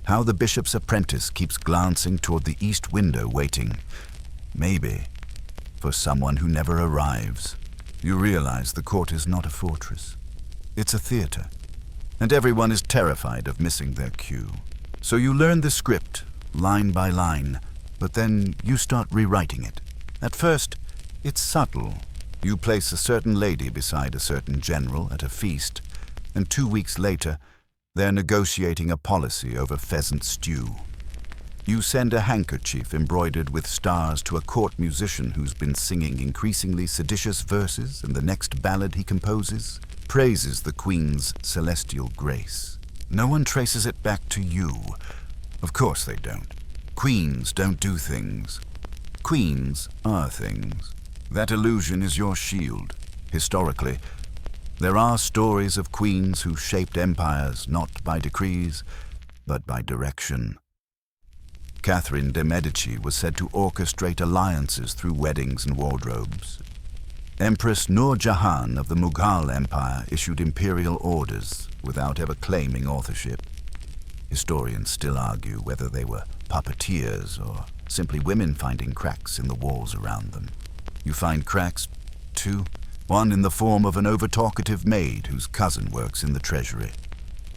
how the bishop's apprentice keeps glancing toward the east window waiting, maybe, for someone who never arrives. You realize the court is not a fortress. It's a theater, and everyone is terrified of missing their cue. So you learn the script, line by line, but then you start rewriting it. At first, it's subtle. You place a certain lady beside a certain general at a feast, and 2 weeks later, they're negotiating a policy over pheasant stew. You send a handkerchief embroidered with stars to a court musician who's been singing increasingly seditious verses, and the next ballad he composes praises the queen's celestial grace. No one traces it back to you. Of course they don't. Queens don't do things. Queens are things. That illusion is your shield. Historically, there are stories of queens who shaped empires not by decrees, but by direction. Catherine de' Medici was said to orchestrate alliances through weddings and wardrobes. Empress Nur Jahan of the Mughal Empire issued imperial orders without ever claiming authorship. Historians still argue whether they were puppeteers or simply women finding cracks in the walls around them. You find cracks, too, one in the form of an overtalkative maid whose cousin works in the treasury,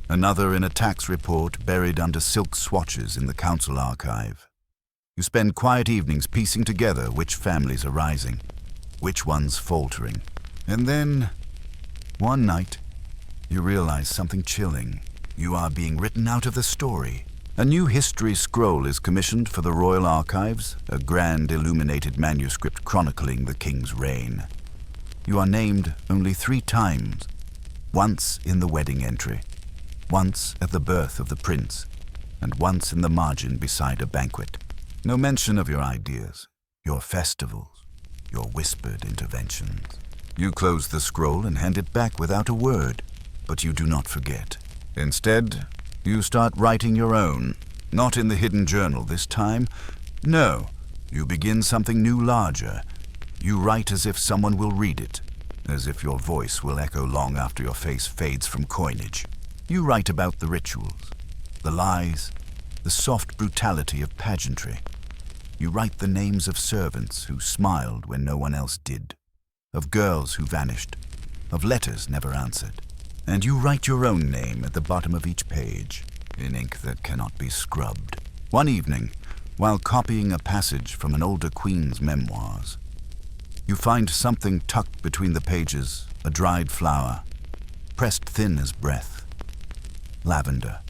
another in a tax report buried under silk swatches in the council archive. You spend quiet evenings piecing together which families are rising, which ones faltering. And then, one night, you realize something chilling. You are being written out of the story. A new history scroll is commissioned for the Royal Archives, a grand illuminated manuscript chronicling the king's reign. You are named only 3 times, once in the wedding entry, once at the birth of the prince, and once in the margin beside a banquet. No mention of your ideas, your festivals, your whispered interventions. You close the scroll and hand it back without a word, but you do not forget. Instead, you start writing your own, not in the hidden journal this time. No, you begin something new, larger. You write as if someone will read it, as if your voice will echo long after your face fades from coinage. You write about the rituals, the lies, the soft brutality of pageantry. You write the names of servants who smiled when no one else did, of girls who vanished, of letters never answered. And you write your own name at the bottom of each page, in ink that cannot be scrubbed. One evening, while copying a passage from an older queen's memoirs, you find something tucked between the pages, a dried flower, pressed thin as breath. Lavender,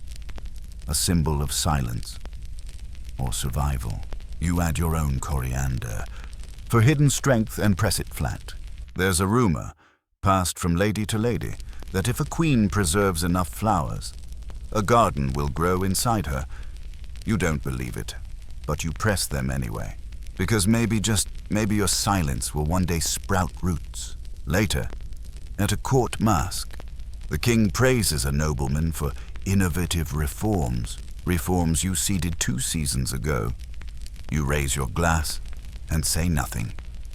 a symbol of silence or survival. You add your own coriander for hidden strength and press it flat. There's a rumor, passed from lady to lady, that if a queen preserves enough flowers, a garden will grow inside her. You don't believe it, but you press them anyway, because maybe, just maybe, your silence will one day sprout roots. Later, at a court masque, the king praises a nobleman for innovative reforms you seeded 2 seasons ago. You raise your glass and say nothing,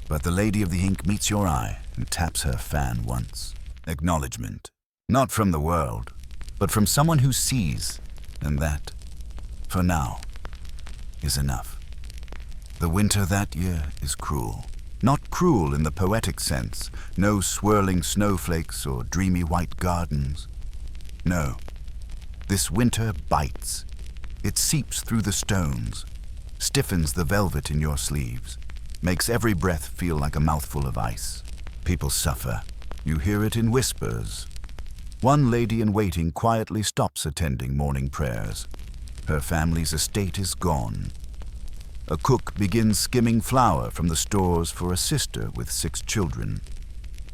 but the lady of the ink meets your eye and taps her fan once. Acknowledgement, not from the world, but from someone who sees, and that, for now, is enough. The winter that year is cruel. Not cruel in the poetic sense, no swirling snowflakes or dreamy white gardens. No, this winter bites. It seeps through the stones, stiffens the velvet in your sleeves, makes every breath feel like a mouthful of ice. People suffer. You hear it in whispers. One lady-in-waiting quietly stops attending morning prayers. Her family's estate is gone. A cook begins skimming flour from the stores for a sister with 6 children.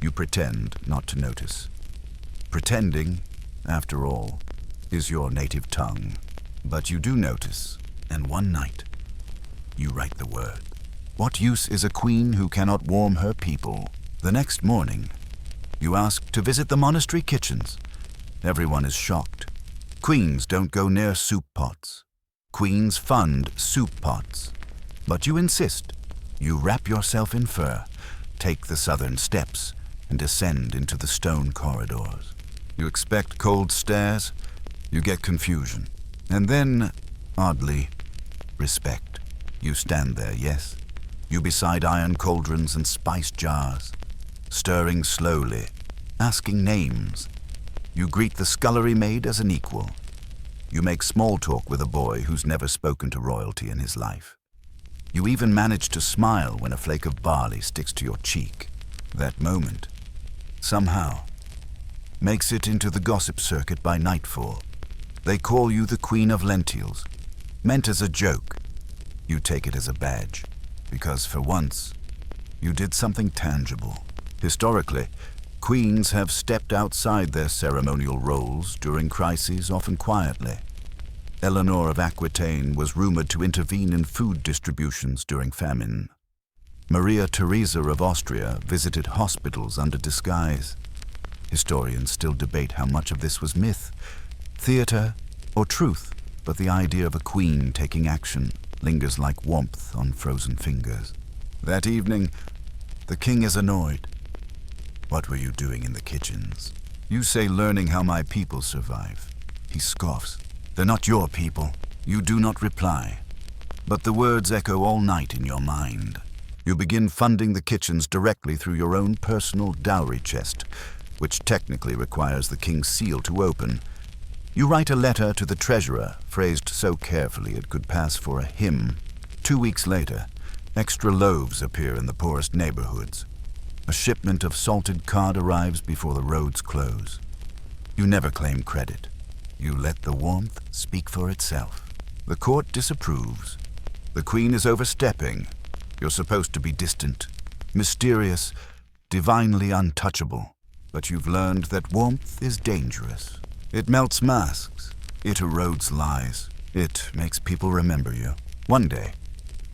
You pretend not to notice. Pretending, after all, is your native tongue. But you do notice, and one night, you write the word. What use is a queen who cannot warm her people? The next morning, you ask to visit the monastery kitchens. Everyone is shocked. Queens don't go near soup pots. Queens fund soup pots. But you insist. You wrap yourself in fur, take the southern steps, and descend into the stone corridors. You expect cold stares. You get confusion. And then, oddly, respect. You stand there, yes? You beside iron cauldrons and spice jars, stirring slowly, asking names. You greet the scullery maid as an equal. You make small talk with a boy who's never spoken to royalty in his life. You even manage to smile when a flake of barley sticks to your cheek. That moment, somehow, makes it into the gossip circuit by nightfall. They call you the Queen of Lentils, meant as a joke. You take it as a badge, because for once, you did something tangible. Historically, queens have stepped outside their ceremonial roles during crises, often quietly. Eleanor of Aquitaine was rumored to intervene in food distributions during famine. Maria Theresa of Austria visited hospitals under disguise. Historians still debate how much of this was myth, theater, or truth, but the idea of a queen taking action lingers like warmth on frozen fingers. That evening, the king is annoyed. What were you doing in the kitchens? You say, learning how my people survive. He scoffs. They're not your people. You do not reply. But the words echo all night in your mind. You begin funding the kitchens directly through your own personal dowry chest, which technically requires the king's seal to open. You write a letter to the treasurer, phrased so carefully it could pass for a hymn. 2 weeks later, extra loaves appear in the poorest neighborhoods. A shipment of salted cod arrives before the roads close. You never claim credit. You let the warmth speak for itself. The court disapproves. The queen is overstepping. You're supposed to be distant, mysterious, divinely untouchable. But you've learned that warmth is dangerous. It melts masks. It erodes lies. It makes people remember you. One day,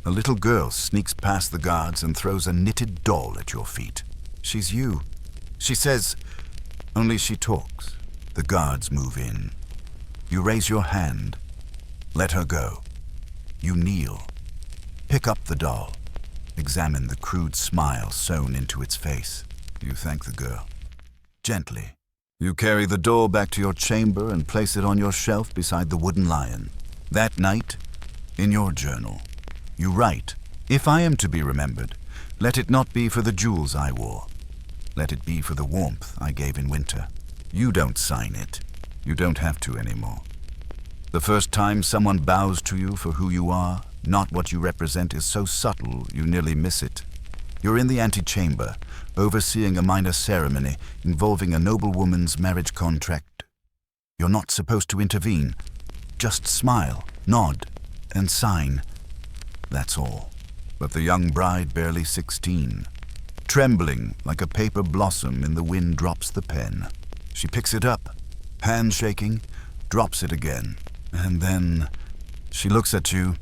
a little girl sneaks past the guards and throws a knitted doll at your feet. She's you. She says, only she talks. The guards move in. You raise your hand. Let her go. You kneel. Pick up the doll. Examine the crude smile sewn into its face. You thank the girl. Gently. You carry the doll back to your chamber and place it on your shelf beside the wooden lion. That night, in your journal, you write, if I am to be remembered, let it not be for the jewels I wore. Let it be for the warmth I gave in winter. You don't sign it. You don't have to anymore. The first time someone bows to you for who you are, not what you represent, is so subtle you nearly miss it. You're in the antechamber, overseeing a minor ceremony involving a noblewoman's marriage contract. You're not supposed to intervene. Just smile, nod, and sign. That's all. But the young bride, barely 16, trembling like a paper blossom in the wind, drops the pen. She picks it up, hand shaking, drops it again. And then she looks at you,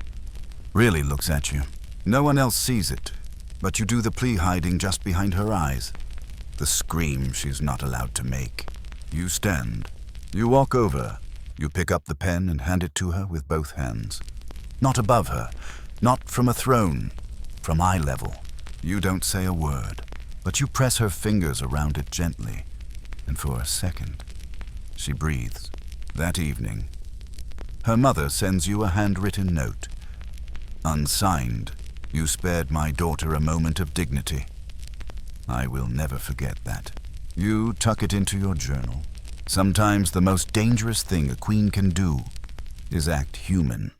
really looks at you. No one else sees it, but you do the plea hiding just behind her eyes. The scream she's not allowed to make. You stand. You walk over. You pick up the pen and hand it to her with both hands. Not above her, not from a throne, from eye level. You don't say a word, but you press her fingers around it gently, and for a second, she breathes. That evening, her mother sends you a handwritten note. Unsigned, You spared my daughter a moment of dignity. I will never forget that. You tuck it into your journal. Sometimes the most dangerous thing a queen can do is act human.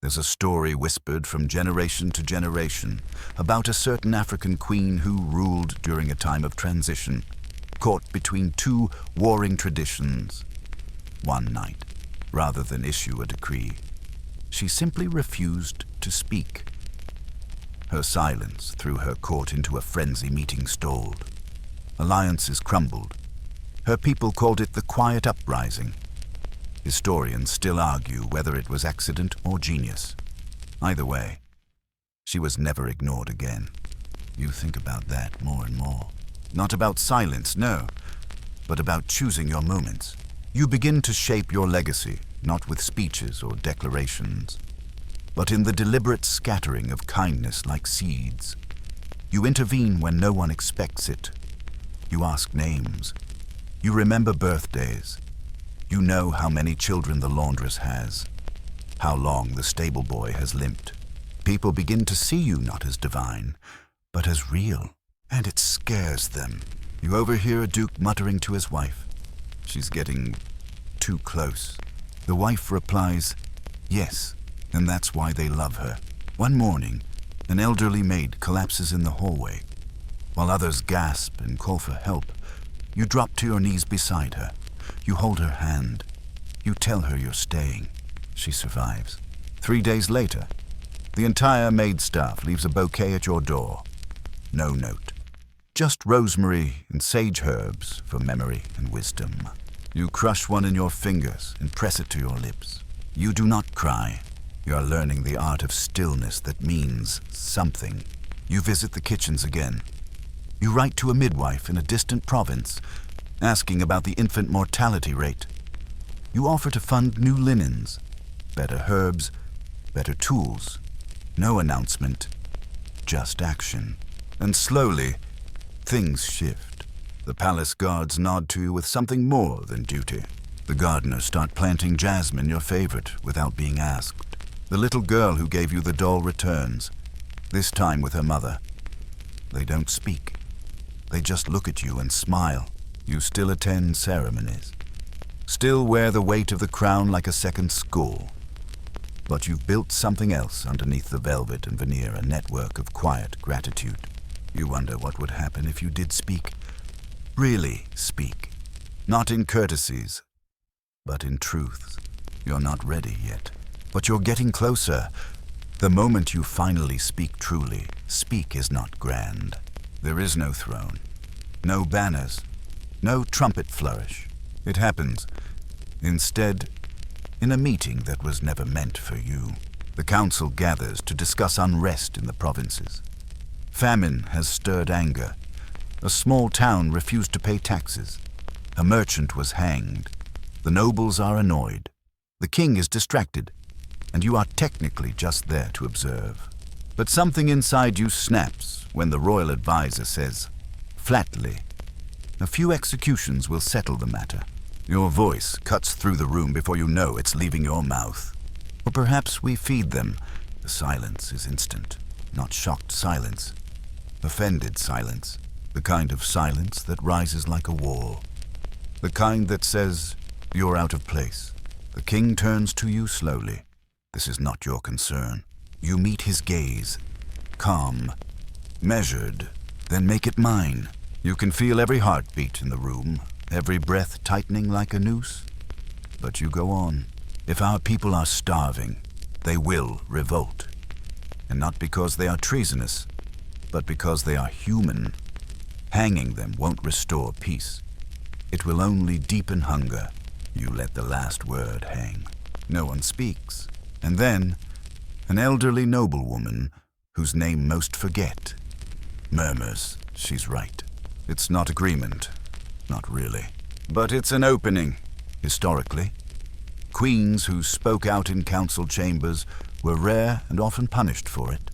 There's a story whispered from generation to generation about a certain African queen who ruled during a time of transition, caught between two warring traditions. One night, rather than issue a decree, she simply refused to speak. Her silence threw her court into a frenzy. Meeting stalled. Alliances crumbled. Her people called it the Quiet Uprising. Historians still argue whether it was accident or genius. Either way, she was never ignored again. You think about that more and more. Not about silence, no, but about choosing your moments. You begin to shape your legacy, not with speeches or declarations, but in the deliberate scattering of kindness like seeds. You intervene when no one expects it. You ask names. You remember birthdays. You know how many children the laundress has, how long the stable boy has limped. People begin to see you not as divine, but as real, and it scares them. You overhear a duke muttering to his wife. She's getting too close. The wife replies, yes, and that's why they love her. One morning, an elderly maid collapses in the hallway. While others gasp and call for help, you drop to your knees beside her. You hold her hand. You tell her you're staying. She survives. 3 days later, the entire maid staff leaves a bouquet at your door. No note. Just rosemary and sage herbs for memory and wisdom. You crush one in your fingers and press it to your lips. You do not cry. You are learning the art of stillness that means something. You visit the kitchens again. You write to a midwife in a distant province, asking about the infant mortality rate. You offer to fund new linens, better herbs, better tools. No announcement, just action. And slowly, things shift. The palace guards nod to you with something more than duty. The gardeners start planting jasmine, your favorite, without being asked. The little girl who gave you the doll returns, this time with her mother. They don't speak. They just look at you and smile. You still attend ceremonies. Still wear the weight of the crown like a second school. But you've built something else underneath the velvet and veneer, a network of quiet gratitude. You wonder what would happen if you did speak. Really speak. Not in courtesies, but in truths. You're not ready yet, but you're getting closer. The moment you finally speak truly, speak is not grand. There is no throne, no banners, no trumpet flourish. It happens, instead, in a meeting that was never meant for you. The council gathers to discuss unrest in the provinces. Famine has stirred anger. A small town refused to pay taxes. A merchant was hanged. The nobles are annoyed. The king is distracted, and you are technically just there to observe. But something inside you snaps when the royal advisor says, flatly, a few executions will settle the matter. Your voice cuts through the room before you know it's leaving your mouth. Or perhaps we feed them. The silence is instant, not shocked silence. Offended silence. The kind of silence that rises like a wall. The kind that says, you're out of place. The king turns to you slowly. This is not your concern. You meet his gaze, calm, measured, then make it mine. You can feel every heartbeat in the room, every breath tightening like a noose. But you go on. If our people are starving, they will revolt. And not because they are treasonous, but because they are human. Hanging them won't restore peace. It will only deepen hunger. You let the last word hang. No one speaks. And then, an elderly noblewoman, whose name most forget, murmurs, she's right. It's not agreement. Not really. But it's an opening, historically. Queens who spoke out in council chambers were rare and often punished for it.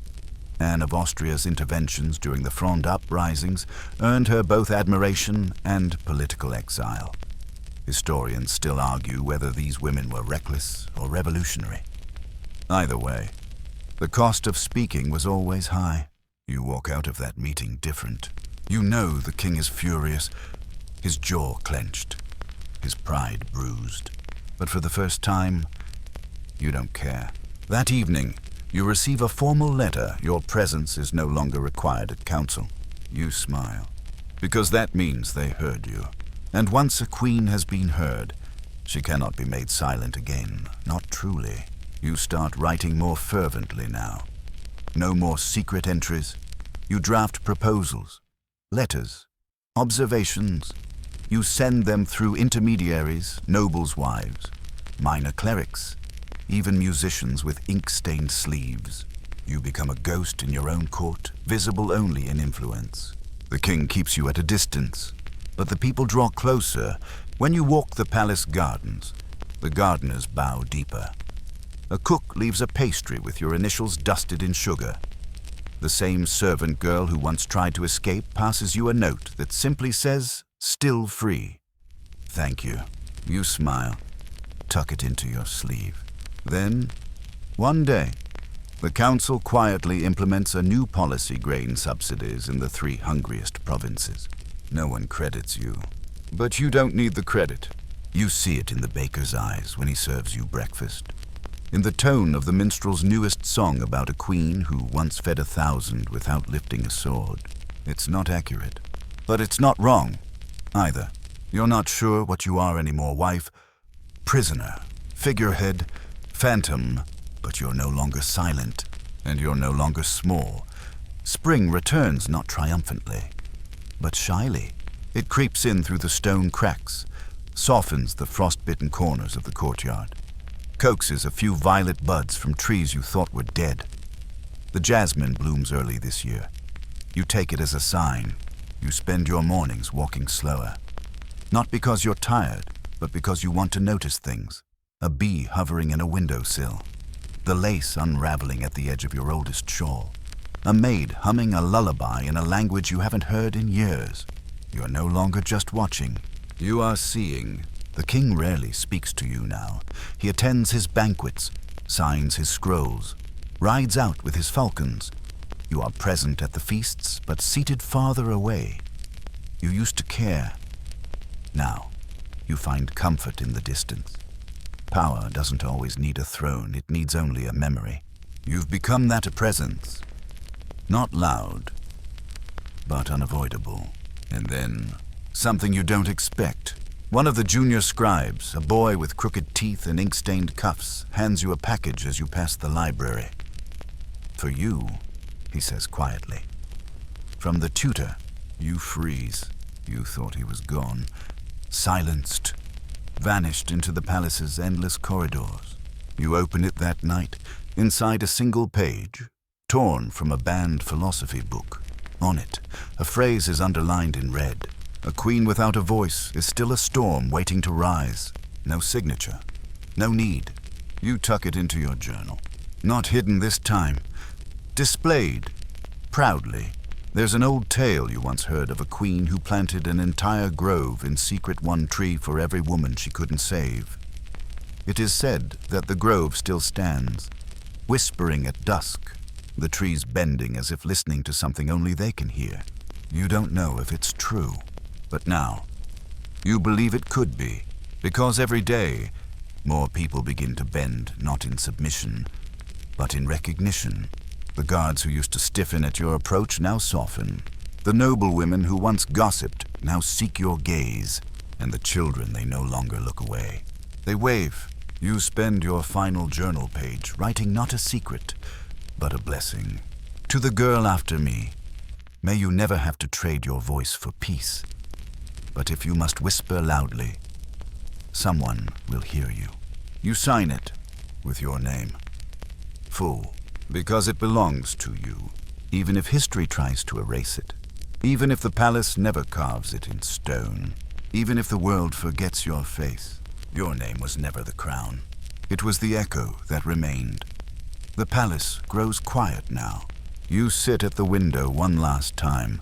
Anne of Austria's interventions during the Fronde uprisings earned her both admiration and political exile. Historians still argue whether these women were reckless or revolutionary. Either way, The cost of speaking was always high. You walk out of that meeting different. You know the king is furious, his jaw clenched, his pride bruised. But for the first time, you don't care. That evening, you receive a formal letter. Your presence is no longer required at council. You smile, because that means they heard you. And once a queen has been heard, she cannot be made silent again, not truly. You start writing more fervently now. No more secret entries. You draft proposals, letters, observations. You send them through intermediaries, nobles' wives, minor clerics, even musicians with ink-stained sleeves. You become a ghost in your own court, visible only in influence. The king keeps you at a distance, but the people draw closer. When you walk the palace gardens, the gardeners bow deeper. A cook leaves a pastry with your initials dusted in sugar. The same servant girl who once tried to escape passes you a note that simply says, "Still free." Thank you. You smile, tuck it into your sleeve. Then, one day, the council quietly implements a new policy: grain subsidies in the 3 hungriest provinces. No one credits you, but you don't need the credit. You see it in the baker's eyes when he serves you breakfast, in the tone of the minstrel's newest song about a queen who once fed 1,000 without lifting a sword. It's not accurate, but it's not wrong either. You're not sure what you are anymore: wife, prisoner, figurehead, phantom, but you're no longer silent, and you're no longer small. Spring returns not triumphantly, but shyly. It creeps in through the stone cracks, softens the frost-bitten corners of the courtyard, coaxes a few violet buds from trees you thought were dead. The jasmine blooms early this year. You take it as a sign. You spend your mornings walking slower, not because you're tired, but because you want to notice things. A bee hovering in a windowsill, the lace unraveling at the edge of your oldest shawl, a maid humming a lullaby in a language you haven't heard in years. You are no longer just watching. You are seeing. The king rarely speaks to you now. He attends his banquets, signs his scrolls, rides out with his falcons. You are present at the feasts, but seated farther away. You used to care. Now, you find comfort in the distance. Power doesn't always need a throne, it needs only a memory. You've become that presence. Not loud, but unavoidable. And then, something you don't expect. One of the junior scribes, a boy with crooked teeth and ink-stained cuffs, hands you a package as you pass the library. "For you," he says quietly. From the tutor, you freeze. You thought he was gone, silenced, vanished into the palace's endless corridors. You open it that night, inside a single page, torn from a banned philosophy book. On it, a phrase is underlined in red. A queen without a voice is still a storm waiting to rise. No signature, no need. You tuck it into your journal. Not hidden this time, displayed, proudly. There's an old tale you once heard of a queen who planted an entire grove in secret, one tree for every woman she couldn't save. It is said that the grove still stands, whispering at dusk, the trees bending as if listening to something only they can hear. You don't know if it's true, but now, you believe it could be, because every day, more people begin to bend, not in submission, but in recognition. The guards who used to stiffen at your approach now soften. The noble women who once gossiped now seek your gaze, and the children, they no longer look away. They wave. You spend your final journal page writing not a secret, but a blessing. To the girl after me, may you never have to trade your voice for peace. But if you must whisper loudly, someone will hear you. You sign it with your name. Full. Because it belongs to you, even if history tries to erase it, even if the palace never carves it in stone, even if the world forgets your face. Your name was never the crown. It was the echo that remained. The palace grows quiet now. You sit at the window one last time,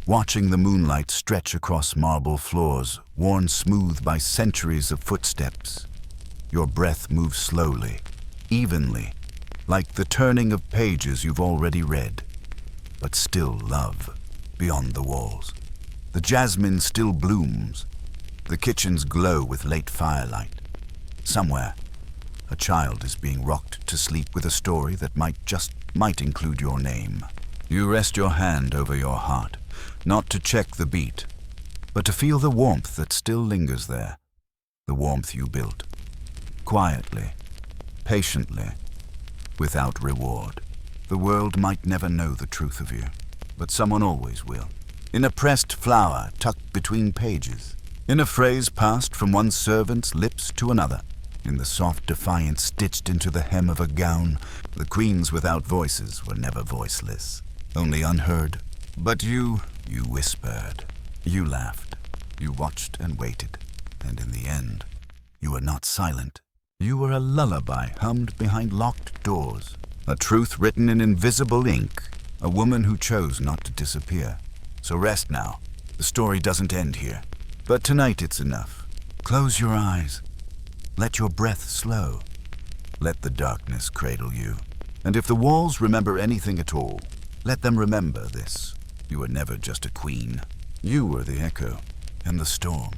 watching the moonlight stretch across marble floors, worn smooth by centuries of footsteps. Your breath moves slowly, evenly, like the turning of pages you've already read, but still love beyond the walls. The jasmine still blooms. The kitchens glow with late firelight. Somewhere, a child is being rocked to sleep with a story that might include your name. You rest your hand over your heart, not to check the beat, but to feel the warmth that still lingers there. The warmth you built. Quietly, patiently, without reward. The world might never know the truth of you, but someone always will. In a pressed flower tucked between pages. In a phrase passed from one servant's lips to another. In the soft defiance stitched into the hem of a gown. The queens without voices were never voiceless, only unheard. But you whispered. You laughed. You watched and waited. And in the end, you were not silent. You were a lullaby hummed behind locked doors. A truth written in invisible ink. A woman who chose not to disappear. So rest now. The story doesn't end here. But tonight it's enough. Close your eyes. Let your breath slow. Let the darkness cradle you. And if the walls remember anything at all, let them remember this. You were never just a queen. You were the echo and the storm.